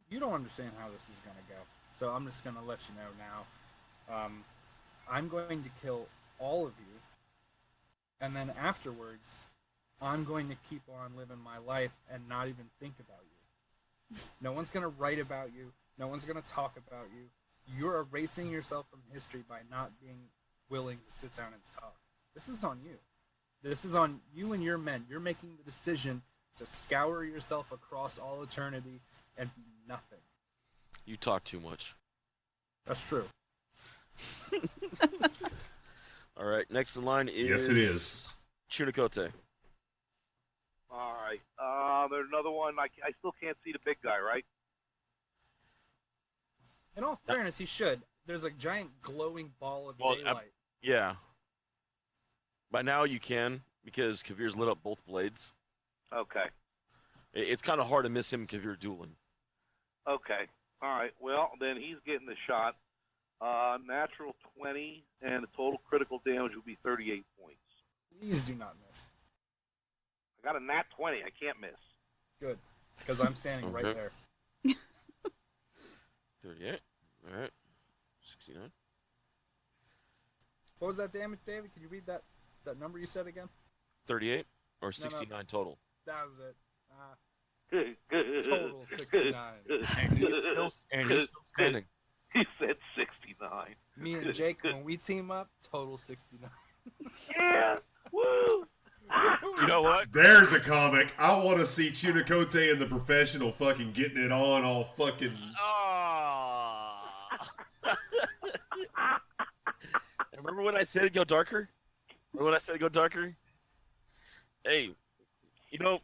You don't understand how this is gonna go, so I'm just gonna let you know now. I'm going to kill all of you, and then afterwards, I'm going to keep on living my life and not even think about you. No one's gonna write about you. No one's gonna talk about you. You're erasing yourself from history by not being willing to sit down and talk. This is on you. This is on you and your men. You're making the decision to scour yourself across all eternity and be nothing. You talk too much. That's true. All right, next in line is... Yes, it is. Chunakote. All right. There's another one. I still can't see the big guy, right? In all fairness, he should. There's a giant glowing ball of Well, daylight. Yeah. By now you can. because Kavir's lit up both blades. Okay. It's kind of hard to miss him and Kavir dueling. Okay. All right. Well, then he's getting the shot. Natural 20, and the total critical damage will be 38 points. Please do not miss. I got a nat 20. I can't miss. Good, because I'm standing right Okay. there. 38. All right. 69. What was that damage, David? Can you read that number you said again? 38 or No. 69 total. That was it. Total 69. And he's still standing. He said 69. Me and Jake, when we team up, total 69. Yeah. Woo. You know what? There's a comic. I want to see Chunakote and the professional fucking getting it on all fucking. Ah. Remember when I said it'd go darker? Remember when I said it'd go darker? Hey, you know,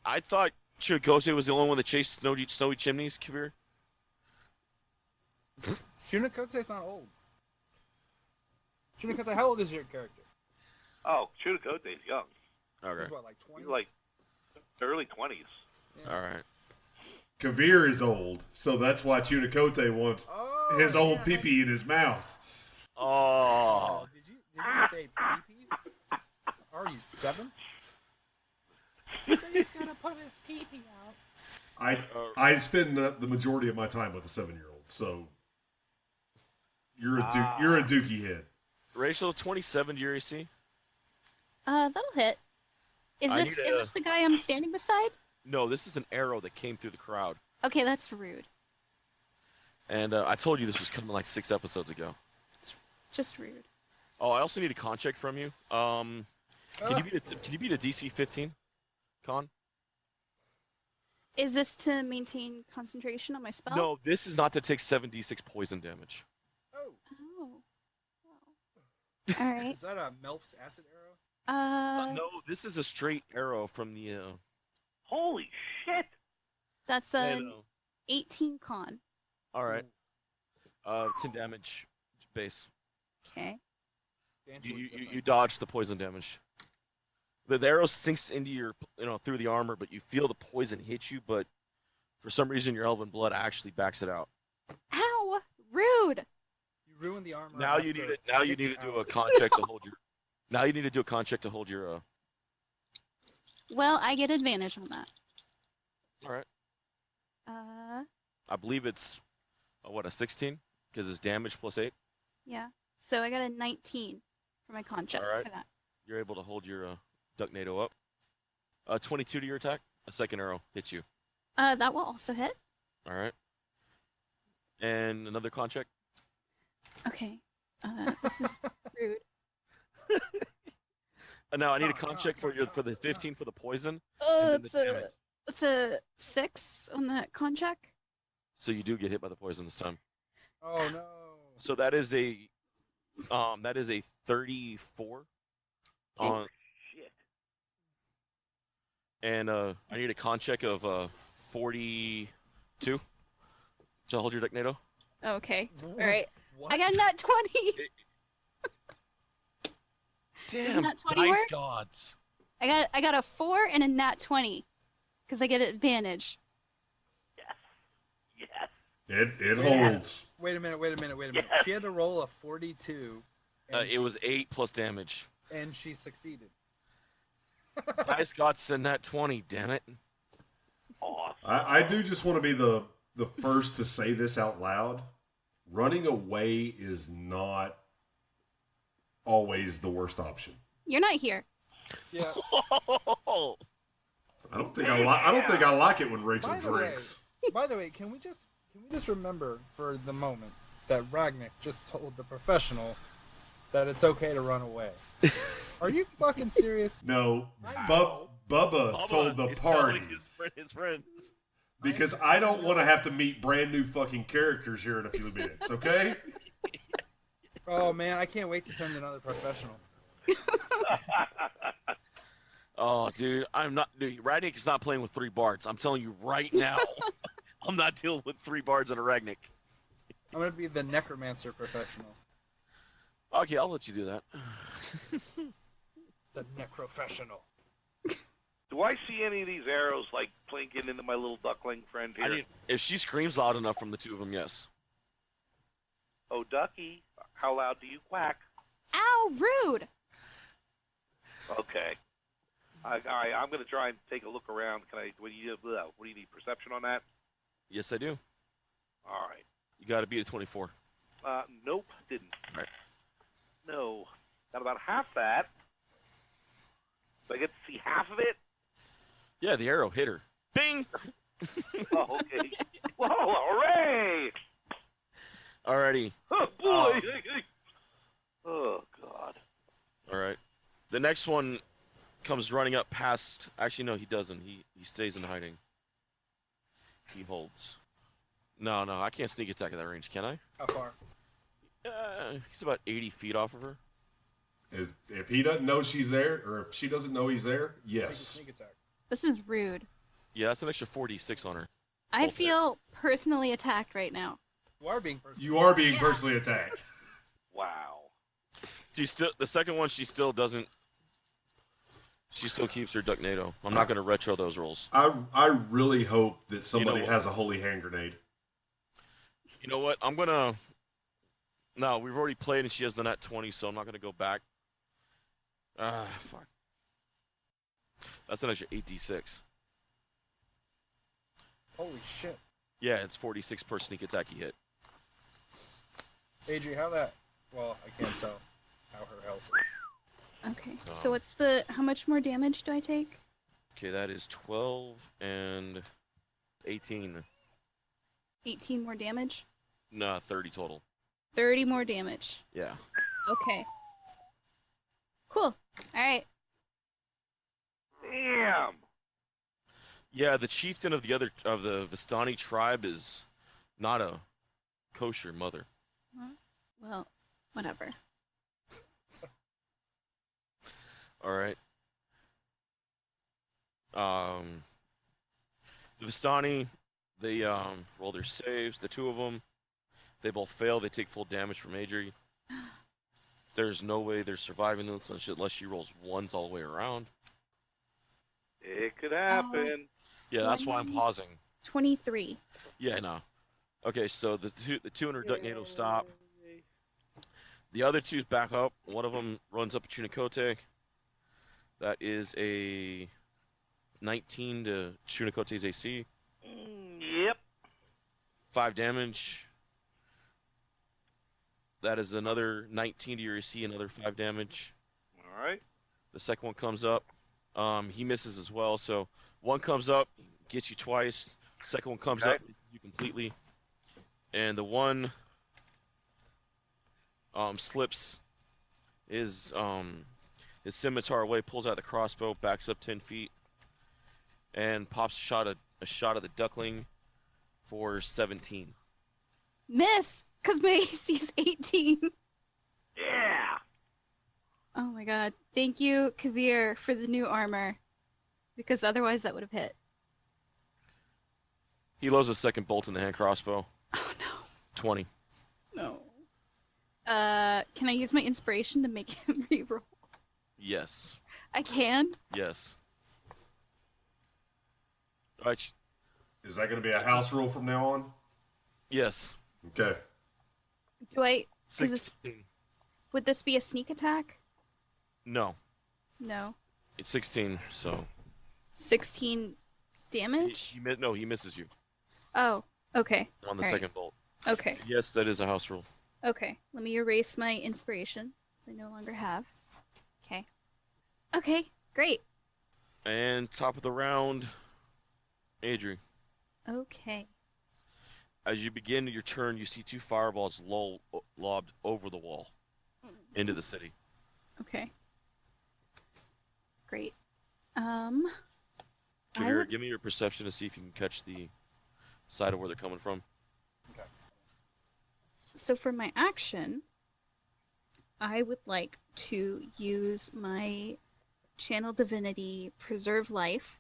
I thought Chunakote was the only one that chased snowy chimneys, Kavir. Chunakote's not old. Chunakote, how old is your character? Oh, Chunakote's young. Okay. He's what, like 20? He's like early 20s. Yeah. All right. Kavir is old, so that's why Chunakote wants Oh, his old yeah, pee-pee in his mouth. Oh. Did you say pee-pee? Are you 7? He said he's gonna put his pee-pee out. I spend the majority of my time with a 7-year-old, so you're a dookie head. Rachel, 27 to your AC? That'll hit. Is I this need is this the guy I'm standing beside? No, this is an arrow that came through the crowd. Okay, that's rude. And I told you this was coming like 6 episodes ago. Just rude. Oh, I also need a con check from you. Can you beat a DC 15? Con? Is this to maintain concentration on my spell? No, this is not to take 7d6 poison damage. Oh, Oh. All right. is that a Melf's acid arrow? No, this is a straight arrow from the. Holy shit! That's I an know. 18 con. All right. 10 damage base. Okay. You dodge the poison damage. The arrow sinks into your, through the armor, but you feel the poison hit you, but for some reason your elven blood actually backs it out. Ow! Rude. You ruined the armor. Now you after need to 6 do a hours. con check to hold your. Now you need to do a con check to hold your. Well, I get advantage on that. All right. Uh, I believe it's a 16 because it's damage plus 8. yeah. So I got a 19 for my con check Alright. for that. You're able to hold your Ducknado up. 22 to your attack. A second arrow hits you. That will also hit. All right. And another con check. Okay. This is rude. Now I need a con check for the 15 for the poison. Oh, And then it's a 6 on that con check. So you do get hit by the poison this time. Oh no. So that is a 34 on, Shit. and I need a con check of 42 to hold your Ducknado. Okay. All right. What? I got nat 20. Damn, that 20 dice work? gods. I got a 4 and a nat 20 because I get advantage. Yes. It holds. Wait a minute. Yes. She had to roll a 42. And It was 8 plus damage. and she succeeded. Dice gods send that 20. Damn it. Awesome. I do just want to be the first to say this out loud. Running away is not always the worst option. You're not here. Yeah. I don't think I like it when Rachel By the way- drinks. By the way, can we just remember for the moment that Ragnic just told the professional that it's okay to run away? Are you fucking serious? No, I Bubba know. told the is party telling his friends. because I don't want to have to meet brand new fucking characters here in a few minutes. Okay? Oh man, I can't wait to send another professional. Oh, dude, Ragnic is not playing with 3 bards. I'm telling you right now. I'm not dealing with 3 bards and a Ragnic. I'm gonna be the necromancer professional. Okay, I'll let you do that. The necrofessional. Do I see any of these arrows like plinking into my little duckling friend here? I mean, if she screams loud enough from the two of them, yes. Oh, Ducky, how loud do you quack? Ow, rude! Okay. I'm going to try and take a look around. What do you need, perception on that? Yes, I do. All right. You got to beat a 24. Nope, didn't. Right. No. Got about half that. Do I get to see half of it? Yeah, the arrow hit her. Bing! Oh, okay. Whoa, hooray! Alrighty. Oh, boy! Oh, God. Alright. The next one comes running up past... Actually, no, he doesn't. He stays in hiding. He holds. No, I can't sneak attack at that range, can I? How far? He's about 80 feet off of her. If he doesn't know she's there, or if she doesn't know he's there, Make a yes. sneak attack. This is rude. Yeah, that's an extra 46 on her. I Both feel personally attacked right now. You are being personal. You are being Yeah. personally attacked. Wow. The second one, she still doesn't... She still keeps her Ducknado. I'm not going to retro those rolls. I really hope that somebody what? has a holy hand grenade. You know what? I'm going to... No, we've already played and she has the nat 20, so I'm not going to go back. Fuck. That's an extra 8d6. Holy shit. Yeah, it's 46 per sneak attack you hit. Adri, how that... Well, I can't tell how her health is. Okay, so what's the... How much more damage do I take? Okay, that is 12 and 18. 18 more damage? No, 30 total. 30 more damage. Yeah. Okay. Cool. Alright. Damn. Yeah, the chieftain of the Vistani tribe is not a kosher mother. Well, whatever. All right. The Vistani, they roll their saves. The two of them, they both fail. They take full damage from Adri. There's no way they're surviving this unless she rolls ones all the way around. It could happen. Yeah, that's why I'm pausing. 23. Yeah, no. Okay, so the 200 Ducknado stop. The other two's back up. One of them runs up to Chunakote. That is a 19 to Chunakote's AC. Yep. 5 damage. That is another 19 to your AC, another 5 damage. All right. The second one comes up. He misses as well. So one comes up, gets you twice. Second one comes Okay. up, you completely. And the one slips his scimitar away, pulls out the crossbow, backs up 10 feet, and pops a shot at the duckling for 17. Miss! Because my AC is 18. Yeah. Oh my god. Thank you, Kavir, for the new armor. Because otherwise that would have hit. He loads a second bolt in the hand crossbow. Oh no. 20. No. Can I use my inspiration to make him reroll? Yes. I can? Yes. Alright. Is that going to be a house rule from now on? Yes. Okay. Do I... 'cause 16. would this be a sneak attack? No. No. It's 16, so... 16 damage? He misses you Oh, okay. on the Alright. second bolt. Okay. Yes, that is a house rule. Okay. Let me erase my inspiration. I no longer have. Okay. Okay, great. And top of the round, Adri. Okay. As you begin your turn, you see 2 fireballs lobbed over the wall into the city. Okay. Great. Give me your perception to see if you can catch the side of where they're coming from. So for my action, I would like to use my Channel Divinity Preserve Life.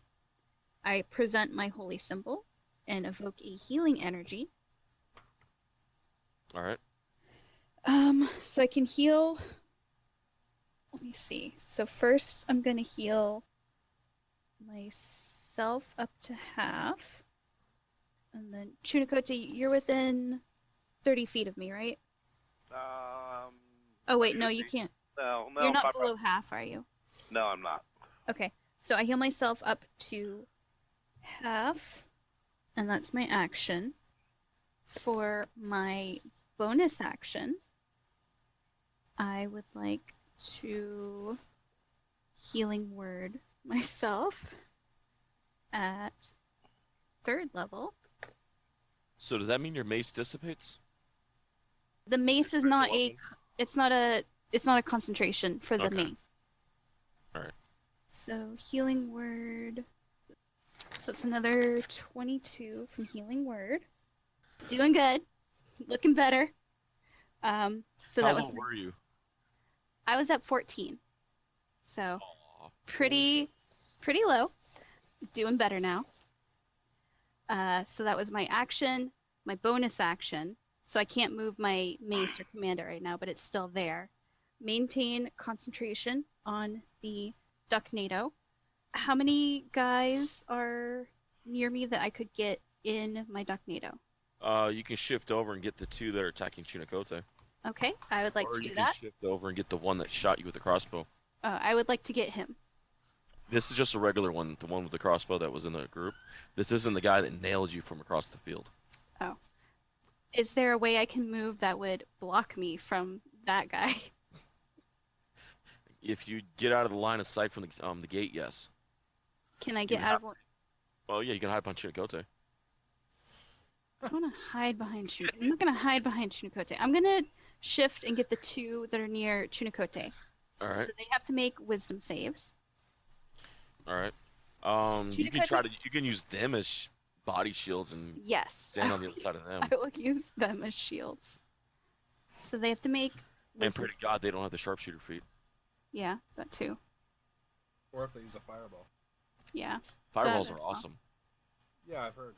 I present my holy symbol and evoke a healing energy. All right. So I can heal let me see. So first I'm going to heal myself up to half. And then, Chunakote, you're within 30 feet of me, right? Oh, wait, no, you can't. No, You're not below half, are you? No, I'm not. Okay, so I heal myself up to half, and that's my action. For my bonus action, I would like to healing word myself at 3rd level. So does that mean your mace dissipates? The mace is not a it's not a concentration for the Okay. mace. Alright. So healing word. That's another 22 from healing word. Doing good. Looking better. So How that was low were you? I was at 14. So Aw. pretty low. Doing better now. So that was my action, my bonus action. So I can't move my mace or commander right now, but it's still there. Maintain concentration on the Ducknado. How many guys are near me that I could get in my Ducknado? You can shift over and get the 2 that are attacking Chunakote. Okay, I would like Or to you do can that. shift over and get the one that shot you with the crossbow. I would like to get him. This is just a regular one, the one with the crossbow that was in the group. This isn't the guy that nailed you from across the field. Oh. Is there a way I can move that would block me from that guy? If you get out of the line of sight from the gate, yes. Can I get would out of one? Well, yeah, you can hide behind Chunakote. I want to hide behind Chunakote. I'm not going to hide behind Chunakote. I'm going to shift and get the 2 that are near Chunakote. All So right. they have to make wisdom saves. All right. You can Chunakote- you can use them as body shields and Yes. stand on the other side of them. I will use them as shields. So they have to make And wisdom. pray to God they don't have the sharpshooter feet. Yeah, that too. Or if they use a fireball. Yeah. Fireballs That are as well. awesome. Yeah, I've heard.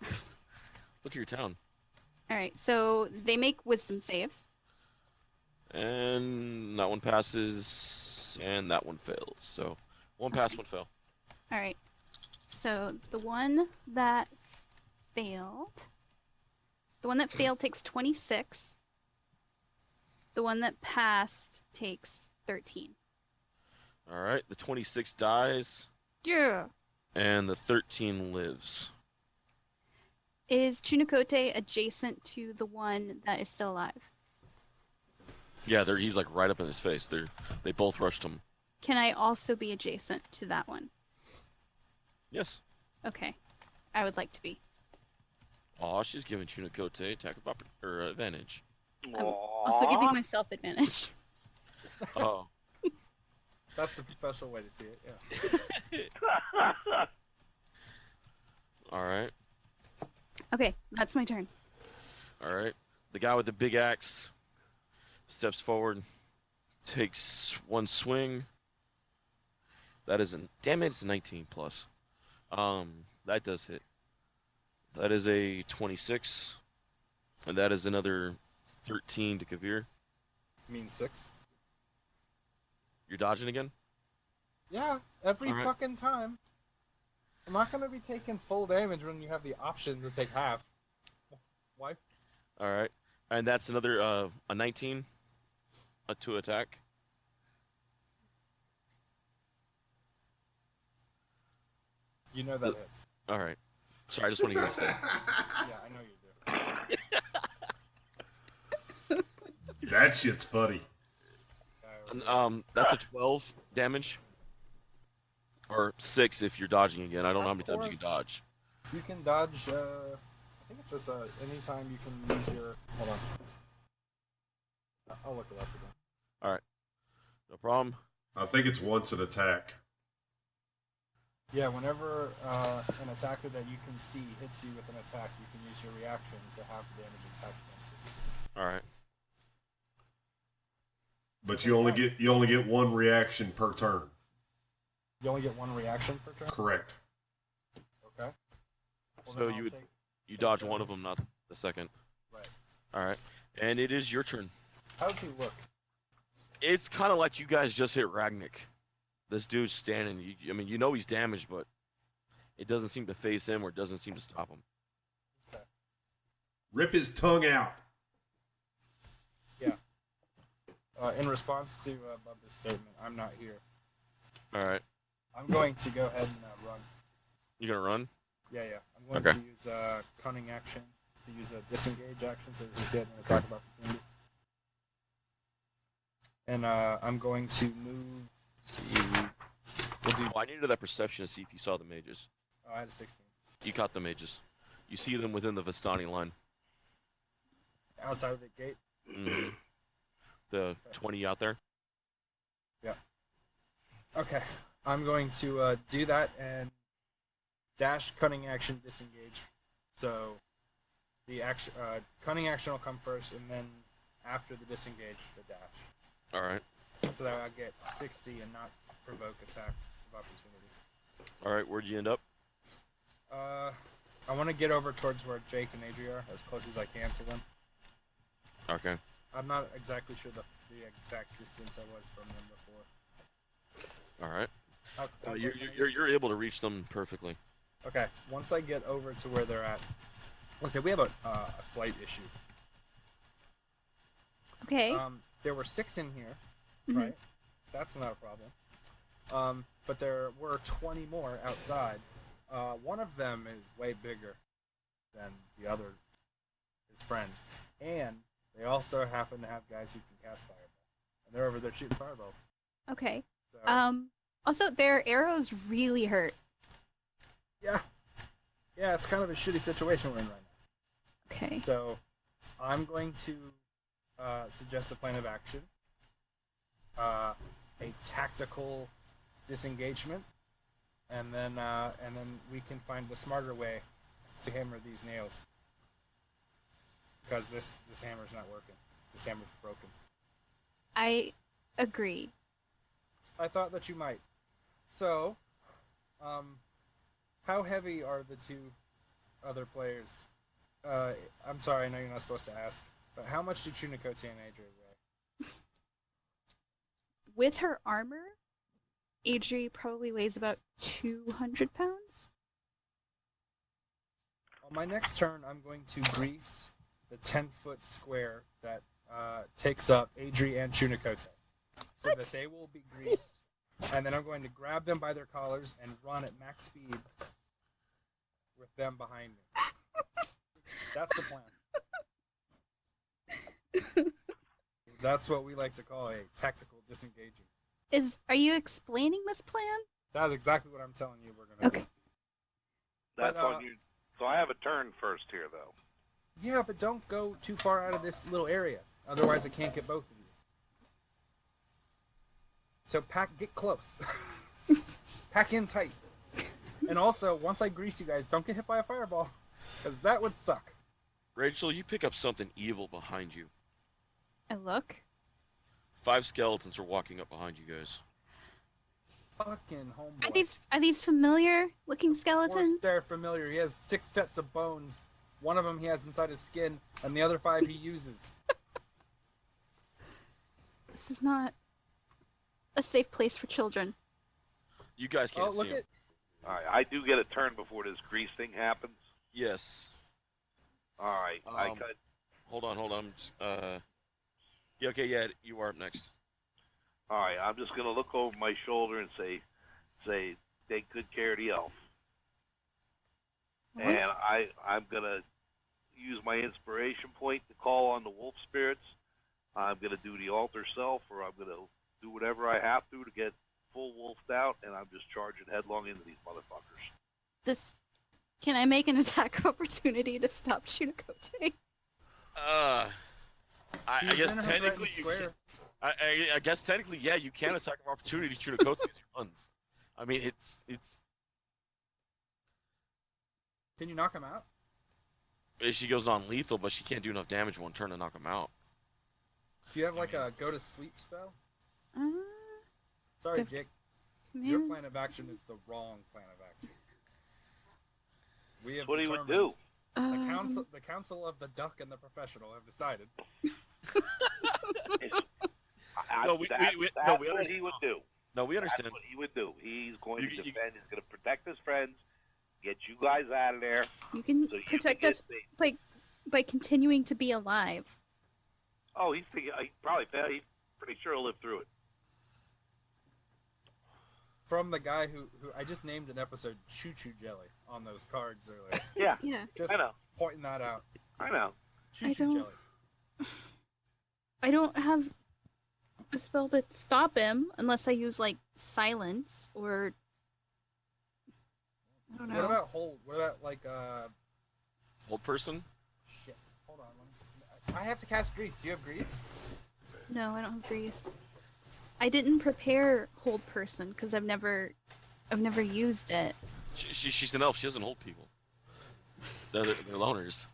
Look at your town. All right. So they make wisdom saves. And that one passes, and that one fails. So one pass, Okay. one fail. All right. So the one that failed takes 26. The one that passed takes 13. All right. The 26 dies, Yeah. and the 13 lives. Is Chunakote adjacent to the one that is still alive? Yeah, he's like right up in his face. They both rushed him. Can I also be adjacent to that one? Yes. Okay. I would like to be. Aw, she's giving Chunakote attack of advantage. Also giving myself advantage. Oh. That's the professional way to see it, yeah. All right. Okay, that's my turn. All right. The guy with the big axe steps forward, takes one swing. That is damn it, it's 19 plus. That does hit. That is a 26, and that is another 13 to Kavir. You mean 6? You're dodging again? Yeah, every Alright. fucking time. I'm not gonna be taking full damage when you have the option to take half. Why? All right. And that's another a 19 to attack. You know that hits. All right. Sorry, I just want to hear you say. Yeah, I know you do. That shit's funny. That's a 12 damage. Or 6 if you're dodging again. I don't know how many Of times you can course. dodge. You can dodge, I think it's just anytime you can use your... Hold on. I'll look it up again. No problem. I think it's once an attack. Yeah, whenever an attacker that you can see hits you with an attack, you can use your reaction to have the damage attack against you. All right. But you only get one reaction per turn. You only get one reaction per turn? Correct. Okay. Well, So then I'll you would- take- You dodge one of them, not the second. Right. All right. And it is your turn. How does he look? It's kind of like you guys just hit Ragnic. This dude's standing. I mean, you know he's damaged, but it doesn't seem to phase him or doesn't seem to stop him. Rip his tongue out. In response to Bubba's statement, I'm not here. All right. I'm going to go ahead and run. You gonna run? Yeah. I'm going to use cunning action to use a disengage action, so this is good an attack of opportunity. And I'm going to move. I needed that perception to see if you saw the mages. Oh, I had a 16. You caught the mages. You see them within the Vistani line. Outside of the gate? Mm-hmm. The 20 out there. Yeah. Okay. I'm going to do that and dash, cunning action, disengage. So the action, cunning action will come first, and then after the disengage, the dash. All right. So that I'll get 60 and not provoke attacks of opportunity. All right. Where'd you end up? I want to get over towards where Jake and Adria are, as close as I can to them. Okay. I'm not exactly sure the exact distance I was from them before. All right. How close am I? You're able to reach them perfectly. Okay. Once I get over to where they're at, let's say we have a slight issue. Okay. There were 6 in here, Mhm. right? That's not a problem. But there were 20 more outside. One of them is way bigger than the other, his friends, and they also happen to have guys who can cast fireball, and they're over there shooting fireballs. Okay. So, Also, their arrows really hurt. yeah, it's kind of a shitty situation we're in right now. Okay. So, I'm going to suggest a plan of action, a tactical disengagement, and then we can find the smarter way to hammer these nails. Because this hammer's not working. This hammer's broken. I agree. I thought that you might. So, how heavy are the 2 other players? I'm sorry, I know you're not supposed to ask, but how much do Chunakote and Adria weigh? With her armor, Adri probably weighs about 200 pounds. On my next turn, I'm going to grease the 10-foot square that takes up Adri and Chunakote, so What? that they will be greased. And then I'm going to grab them by their collars and run at max speed with them behind me. That's the plan. That's what we like to call a tactical disengaging. Are you explaining this plan? That's exactly what I'm telling you we're going to Okay. do. That's But, on you. So I have a turn first here, though. Yeah, but don't go too far out of this little area. Otherwise, I can't get both of you. So get close. Pack in tight. And also, once I grease you guys, don't get hit by a fireball, because that would suck. Rachel, you pick up something evil behind you. I look. 5 skeletons are walking up behind you guys. Fucking homeboy. Are these familiar looking Of course skeletons? they're familiar. He has 6 sets of bones. One of them he has inside his skin, and the other 5 he uses. This is not a safe place for children. You guys Oh, can't see look them. at... All right, I do get a turn before this grease thing happens. Yes. All right, I Um, cut. Hold on. Yeah, okay, yeah, you are up next. All right, I'm just gonna look over my shoulder and say, take good care of the elf. What? And I'm gonna use my inspiration point to call on the wolf spirits. I'm gonna do the altar self, or I'm gonna do whatever I have to get full wolfed out, and I'm just charging headlong into these motherfuckers. Can I make an attack of opportunity to stop Chunakote? I He's guess in a technically threatened you square. can, I guess technically, yeah, you can attack of opportunity Chunakote as he runs. I mean, it's Can you knock him out? she goes non-lethal, but she can't do enough damage in one turn to knock him out. Do you have like a go to sleep spell? Uh, Sorry, Def- Jake. Your man. plan of action is the wrong plan of action. We have That's what he would determined- do. The council of the duck and the professional have decided. No, we that's no, we what understand. he would do. No, we That's understand. what he would do. He's going to You- defend. He's going to protect his friends, get you guys out of there. You can So you protect can us get by continuing to be alive. Oh, he's thinking. He probably. He's pretty sure he'll live through it. From the guy who I just named an episode Choo Choo Jelly on those cards earlier. Yeah, Yeah. Just I know. pointing that out. I know. Choo I Choo don't- Jelly. I don't have a spell to stop him unless I use like silence or I don't know. What about hold? What about like Old person. shit? Hold on. I have to cast grease. Do you have grease? No, I don't have grease. I didn't prepare hold person because I've never used it. She's an elf. She doesn't hold people. They're loners.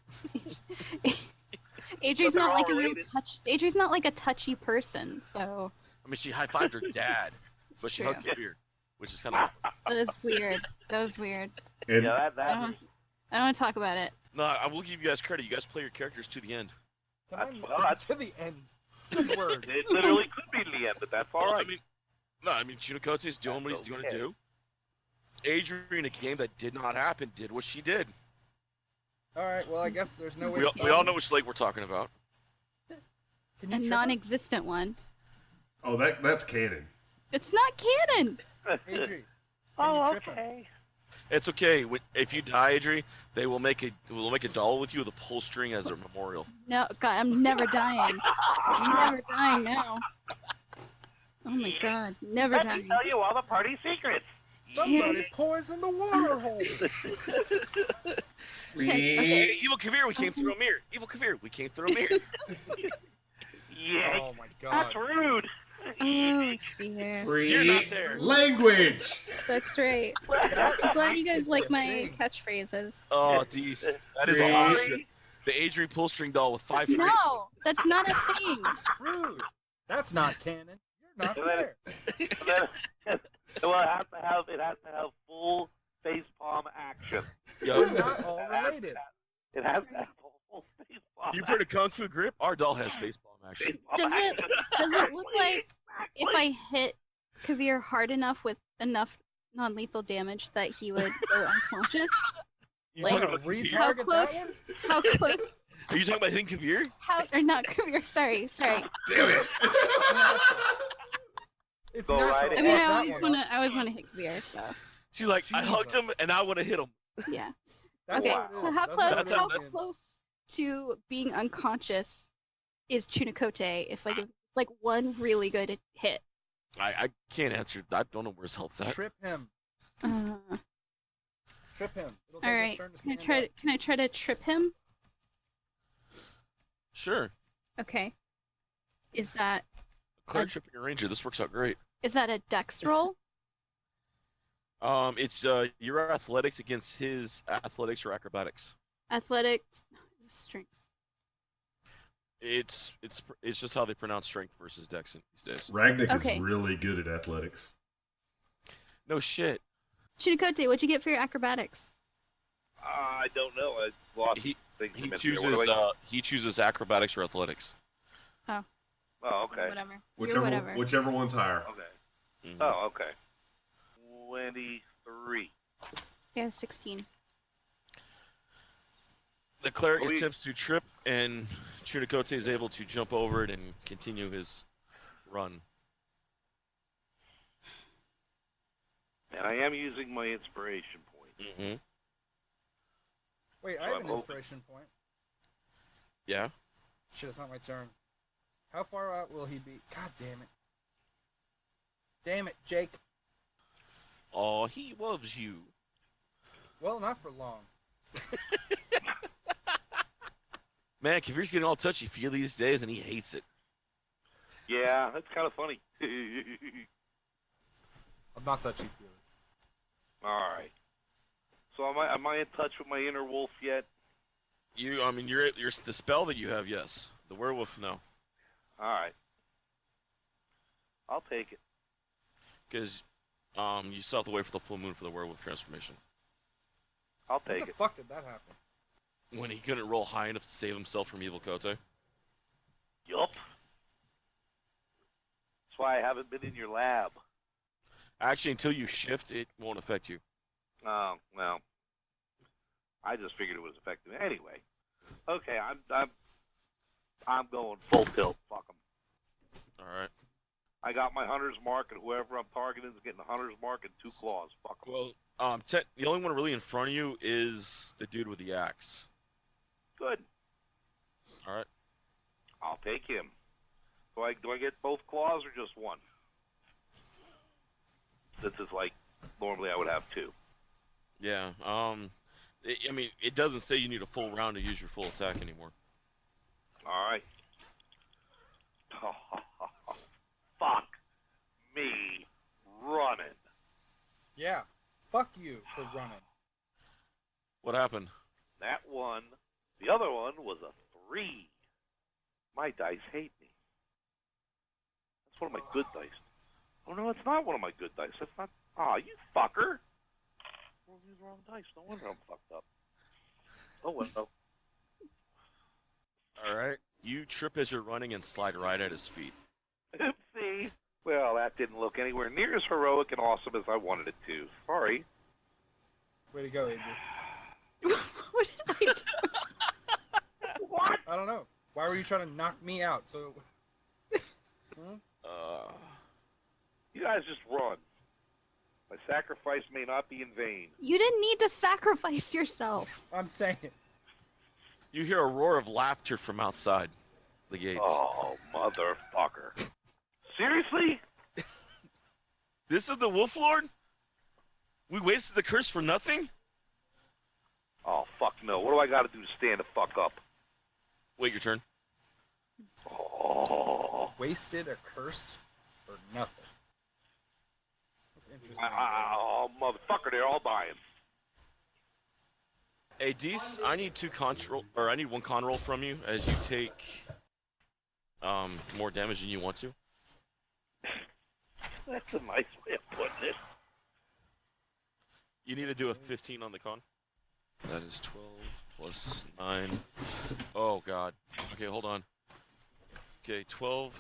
Adri's But they're not like all a real related. Adri's not like a touchy person, so I mean, she high-fived her dad, it's but she true. hugged Kabir, which is kind of. That is weird. That was weird. And Yeah, I that. don't want to talk about it. No, I will give you guys credit. You guys play your characters to the end. Come That's- on, well, that's- to the end. Good word. It literally could be the end, but that's all Well, right. I mean, Chunakote is doing what he's going to okay. do. Adrian, in a game that did not happen, did what she did. All right. Well, I guess there's no way. We, to we all stop know which lake we're talking about. it. Can A you trip non-existent one. oh, that's canon. It's not canon. him? Adri, can Oh, you trip him? okay. It's okay. If you die, Adri, they will make a doll with you with a pull string as a memorial. No, God, I'm never dying. I'm never dying now. Oh my God, never Let me dying. tell you all the party secrets. Somebody poison the water hole. Okay. Hey, Evil Kabir, we came through a mirror. Evil Kabir, we came through a mirror. Yeah, Oh my that's god. rude. Oh, let's see here. You're not there. Language. That's right. I'm glad you guys like my catchphrases. Oh, geez. That is Really? awesome. The Adri pull string doll with 5 phrases. No, that's not a thing. Rude. That's not canon. You're not And then- there. And then, well, it has to have full face palm action. Yo, We're not all related. It has to have full face palm. you've heard of Kung Fu Grip? Our doll has facepalm action. Does it look like if I hit Kavir hard enough with enough non-lethal damage that he would go unconscious? You Like- talking Gonna about Kabir? How retarget that close? one? How close? Are you talking about hitting Kabir? How or not Kavir? Sorry. Damn it. It's Go natural. right I mean, ahead. I always want to hit Kavir. So She's like, I hugged him Jesus. and I want to hit him. yeah. That's Okay. what it So is. how That's close? what it How is. close to being unconscious is Chunakote? If like one really good hit. I can't answer. I don't know where his health's at. Trip him. Uh, Trip him. It'll take all his right. turn to Can I stand try? up. Can I try to trip him? Sure. Okay. Is that Clear tripping a ranger. This works out great. a dex roll? It's your athletics against his athletics or acrobatics. Athletics, strength. It's just how they pronounce strength versus dex these days. Ragnic Okay. is really good at athletics. No shit. Chunakote, what'd you get for your acrobatics? I don't know. I lost He things. he in chooses here. What do I- he chooses acrobatics or athletics. Oh, okay. Whatever. You're whatever. Whichever one's higher. Okay. Mhm. Oh, okay. 23. Yeah, 16. The cleric Oh, we- attempts to trip, and Chunakote is able to jump over it and continue his run. And I am using my inspiration point. Mm-hmm. Wait, So I have I'm an hoping- inspiration point. Yeah. Shit, it's not my turn. How far out will he be? God damn it. Damn it, Jake. Oh, he loves you. Well, not for long. Man, Kabir's getting all touchy-feely these days, and he hates it. Yeah, that's kind of funny. I'm not touchy feely. All right. So am I in touch with my inner wolf yet? I mean, you're the spell that you have, yes. The werewolf, no, All right. I'll take it. because you still have to wait for the full moon for the werewolf transformation. I'll When take the it. fuck did that happen? When he couldn't roll high enough to save himself from Evil Kote. Yup. That's why I haven't been in your lab. Actually, until you shift, it won't affect you. Oh, well. I just figured it was effective. Anyway. Okay, I'm going full tilt. Fuck 'em. All right. I got my hunter's mark, and whoever I'm targeting is getting a hunter's mark and 2 claws. Fuck 'em. Well, the only one really in front of you is the dude with the axe. Good. All right. I'll take him. Do I get both claws or just one? This is like normally I would have 2. Yeah. I mean, it doesn't say you need a full round to use your full attack anymore. All right. Fuck me running. Yeah. Fuck you for running. What happened? That one. The other one was a 3. My dice hate me. That's one of my good dice. Oh no, it's not one of my good dice. That's not. Ah, you fucker. Well, these are wrong dice. No wonder I'm fucked up. Oh well. All right. You trip as you're running and slide right at his feet. Oopsie. Well, that didn't look anywhere near as heroic and awesome as I wanted it to. Sorry. Way to go, Andrew. What did I do? What? I don't know. Why were you trying to knock me out? So. You guys just run. My sacrifice may not be in vain. You didn't need to sacrifice yourself. I'm saying. You hear a roar of laughter from outside the gates. Oh, motherfucker. Seriously? This is the Wolf Lord? We wasted the curse for nothing? Oh, fuck no. What do I gotta do to stand the fuck up? Wait your turn. Oh. Wasted a curse for nothing. That's interesting. Oh, motherfucker, they're all dying. Hey, Dees, I need one con roll from you as you take more damage than you want to. That's a nice way of putting it. You need to do a 15 on the con. That is 12 plus 9. Oh, God. Okay, hold on. Okay, 12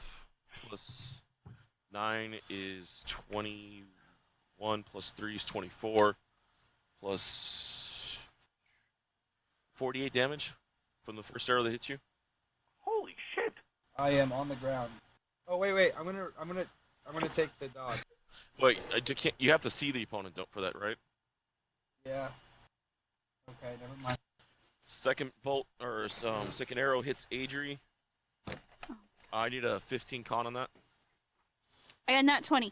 plus 9 is 21 plus 3 is 24 plus 48 damage from the first arrow that hit you. Holy shit. I am on the ground. Oh wait. I'm gonna take the dodge. Wait, you have to see the opponent for that, right? Yeah. Okay, never mind. Second second arrow hits Adri. I need a 15 con on that. I got nat 20.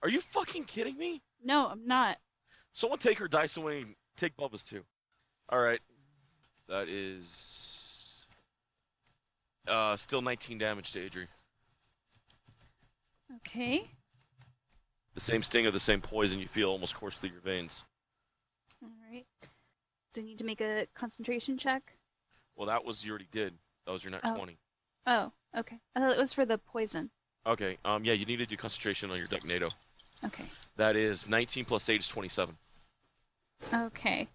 Are you fucking kidding me? No, I'm not. Someone take her dice away and take Bubba's too. Alright. That is still 19 damage to Adri. Okay. The same sting of the same poison you feel almost course through your veins. Alright. Do I need to make a concentration check? Well, you already did. That was your nat 20. Oh, okay. I thought it was for the poison. Okay, yeah, you need to do concentration on your Ducknado. Okay. That is 19 plus 8 is 27. Okay.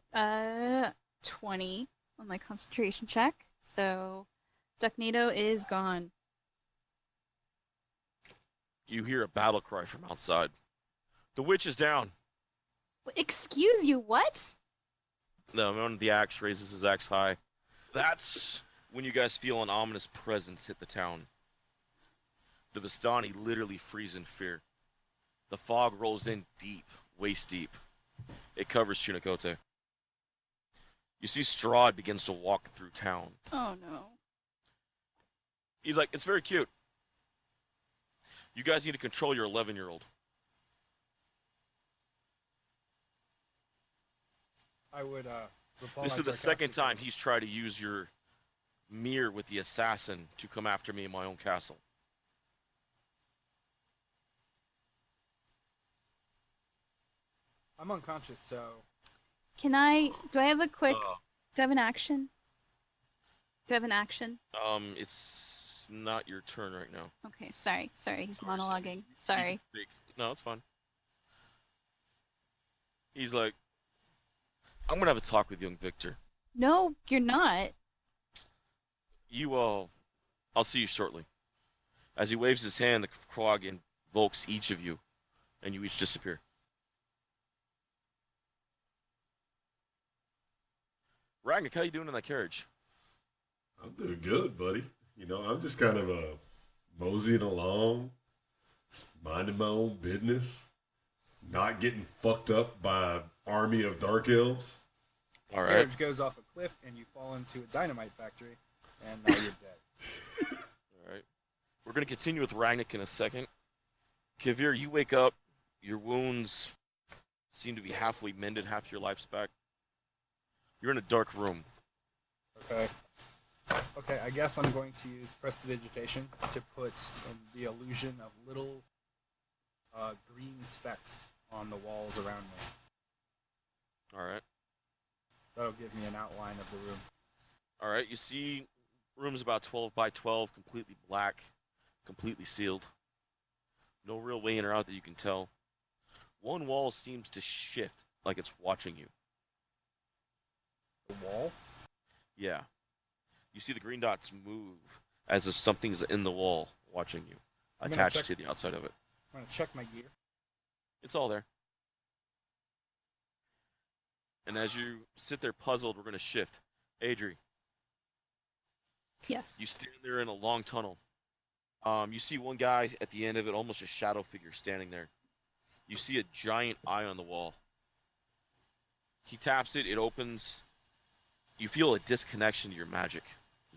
20 on my concentration check. So, Ducknado is gone. You hear a battle cry from outside. The witch is down. Excuse you, what? The man with the axe raises his axe high. That's when you guys feel an ominous presence hit the town. The Vistani literally freeze in fear. The fog rolls in deep, waist deep. It covers Chunakote. You see Strahd begins to walk through town. Oh no. He's like, it's very cute. You guys need to control your 11-year-old. I would reply This is the second time he's tried to use your mirror with the assassin to come after me in my own castle. I'm unconscious, so Do I have a quick, do I have an action? Do I have an action? It's not your turn right now. Okay, sorry, he's monologuing. Sorry. No, it's fine. He's like, I'm gonna have a talk with young Victor. No, you're not. I'll see you shortly. As he waves his hand, the frog invokes each of you, and you each disappear. Ragnic, how you doing in that carriage? I'm doing good, buddy. You know, I'm just kind of moseying along, minding my own business, not getting fucked up by an army of dark elves. All right. Carriage goes off a cliff, and you fall into a dynamite factory, and now you're dead. All right. We're going to continue with Ragnic in a second. Kavir, you wake up. Your wounds seem to be halfway mended, half your life's back. You're in a dark room. Okay. Okay, I guess I'm going to use prestidigitation to put the illusion of little green specks on the walls around me. All right. That'll give me an outline of the room. All right. You see rooms about 12 by 12, completely black, completely sealed. No real way in or out that you can tell. One wall seems to shift, like it's watching you. The wall? Yeah. You see the green dots move as if something's in the wall watching you, I'm gonna attached to the outside of it. I'm gonna check my gear. It's all there. And as you sit there puzzled, we're going to shift. Adri, Yes. you stand there in a long tunnel. You see one guy at the end of it, almost a shadow figure standing there. You see a giant eye on the wall. He taps it, it opens. You feel a disconnection to your magic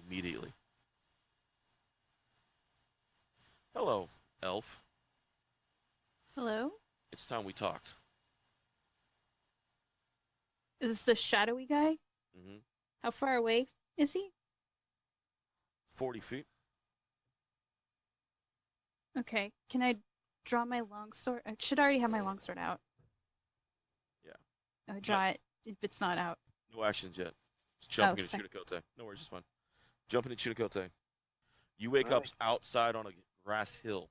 immediately. Hello, elf. Hello? It's time we talked. Is this the shadowy guy? Mm-hmm. How far away is he? 40 feet. Okay. Can I draw my longsword? I should already have my longsword out. Yeah. I would draw it if it's not out. No actions yet. Just jumping into sorry. Chunakote. No worries, it's fine. Jumping into Chunakote. You wake up outside on a grass hill.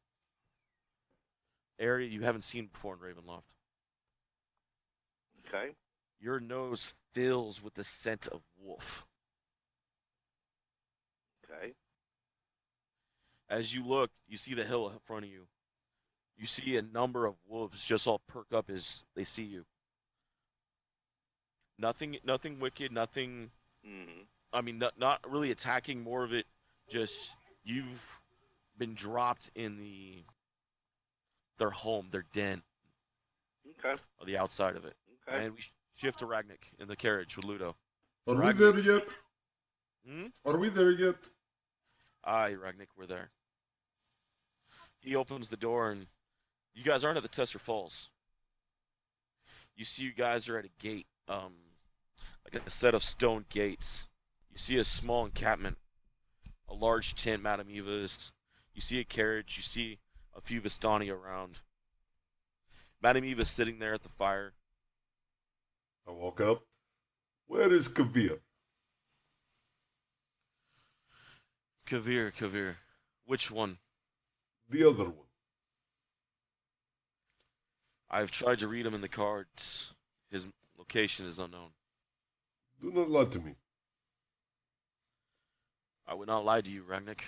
Area you haven't seen before in Ravenloft. Okay. Your nose fills with the scent of wolf. Okay. As you look, you see the hill in front of you. You see a number of wolves just all perk up as they see you. Nothing wicked, nothing. Mm-hmm. I mean, not really attacking. More of it, just you've been dropped in their home, their den, Okay. on the outside of it. Okay. And we shift to Ragnic in the carriage with Ludo. Are we Ragnic. there yet? Hmm? Are we there yet? Aye, Ragnic, we're there. He opens the door, and you guys aren't at the Tesser Falls. You see you guys are at a gate, like a set of stone gates. You see a small encampment, a large tent, Madame Eva's. You see a carriage. You see a few Vistani around. Madame Eva's sitting there at the fire. I walk up. Where is Kavir? Kavir. Which one? The other one. I've tried to read him in the cards. His location is unknown. Do not lie to me. I would not lie to you, Ragnic.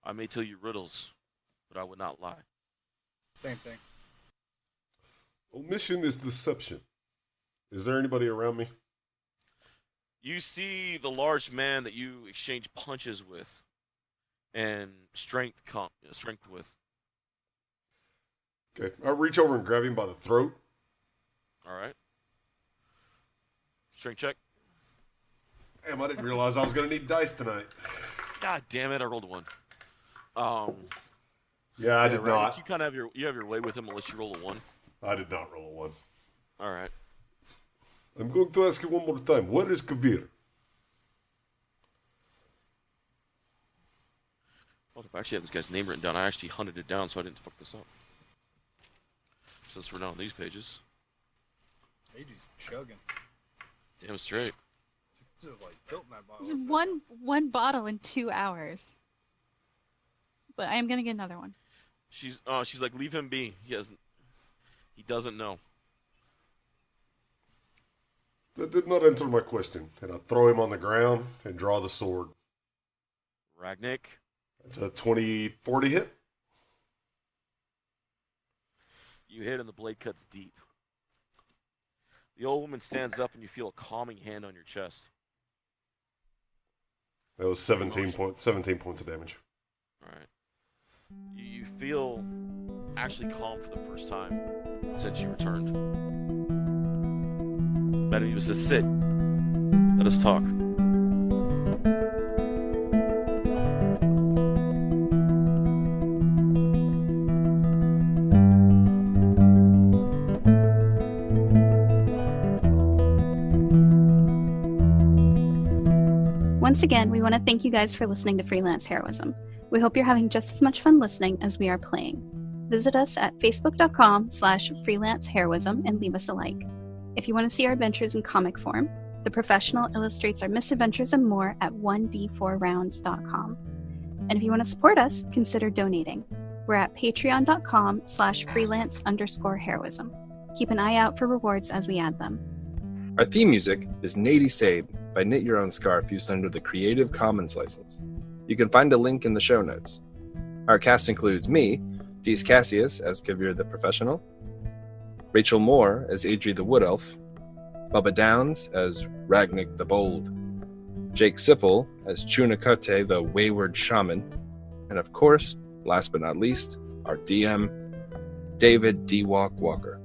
I may tell you riddles, but I would not lie. Same thing. Omission is deception. Is there anybody around me? You see the large man that you exchange punches with and strength with. Okay. I reach over and grab him by the throat. All right. Strength check. Damn, I didn't realize I was going to need dice tonight. God damn it! I rolled a 1. Yeah, I did Ragnic, not. You kind of have your way with him unless you roll a 1. I did not roll a 1. All right. I'm going to ask you one more time. Where is Kavir? Well, if I actually have this guy's name written down, I actually hunted it down so I didn't fuck this up. Since we're not on these pages. Ages chugging. Damn straight. Just like tilting that bottle. This is one bottle in 2 hours. But I am gonna get another one. She's like, leave him be. He doesn't know. That did not answer my question. And I throw him on the ground and draw the sword. Ragnic, It's a 20-40 hit. You hit and the blade cuts deep. The old woman stands up and you feel a calming hand on your chest. That was 17 points of damage. Alright. You feel actually calm for the first time since you returned. Madam, says, sit. Let us talk. Once again, we want to thank you guys for listening to Freelance Heroism. We hope you're having just as much fun listening as we are playing. Visit us at facebook.com/freelanceheroism and leave us a like. If you want to see our adventures in comic form, The Professional illustrates our misadventures and more at 1d4rounds.com. And if you want to support us, consider donating. We're at patreon.com/freelance_heroism. Keep an eye out for rewards as we add them. Our theme music is Nady Sabe by Knit Your Own Scarf, used under the Creative Commons license. You can find a link in the show notes. Our cast includes me, Dees Cassius as Kavir the Professional, Rachel Moore as Adri the Wood Elf, Bubba Downs as Ragnic the Bold, Jake Sipple as Chunakote the Wayward Shaman, and of course, last but not least, our DM, David D. Walker.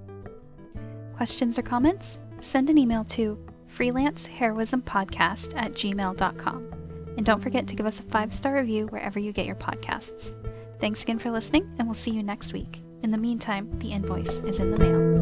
Questions or comments? Send an email to freelanceheroismpodcast@gmail.com. And don't forget to give us a 5-star review wherever you get your podcasts. Thanks again for listening, and we'll see you next week. In the meantime, the invoice is in the mail.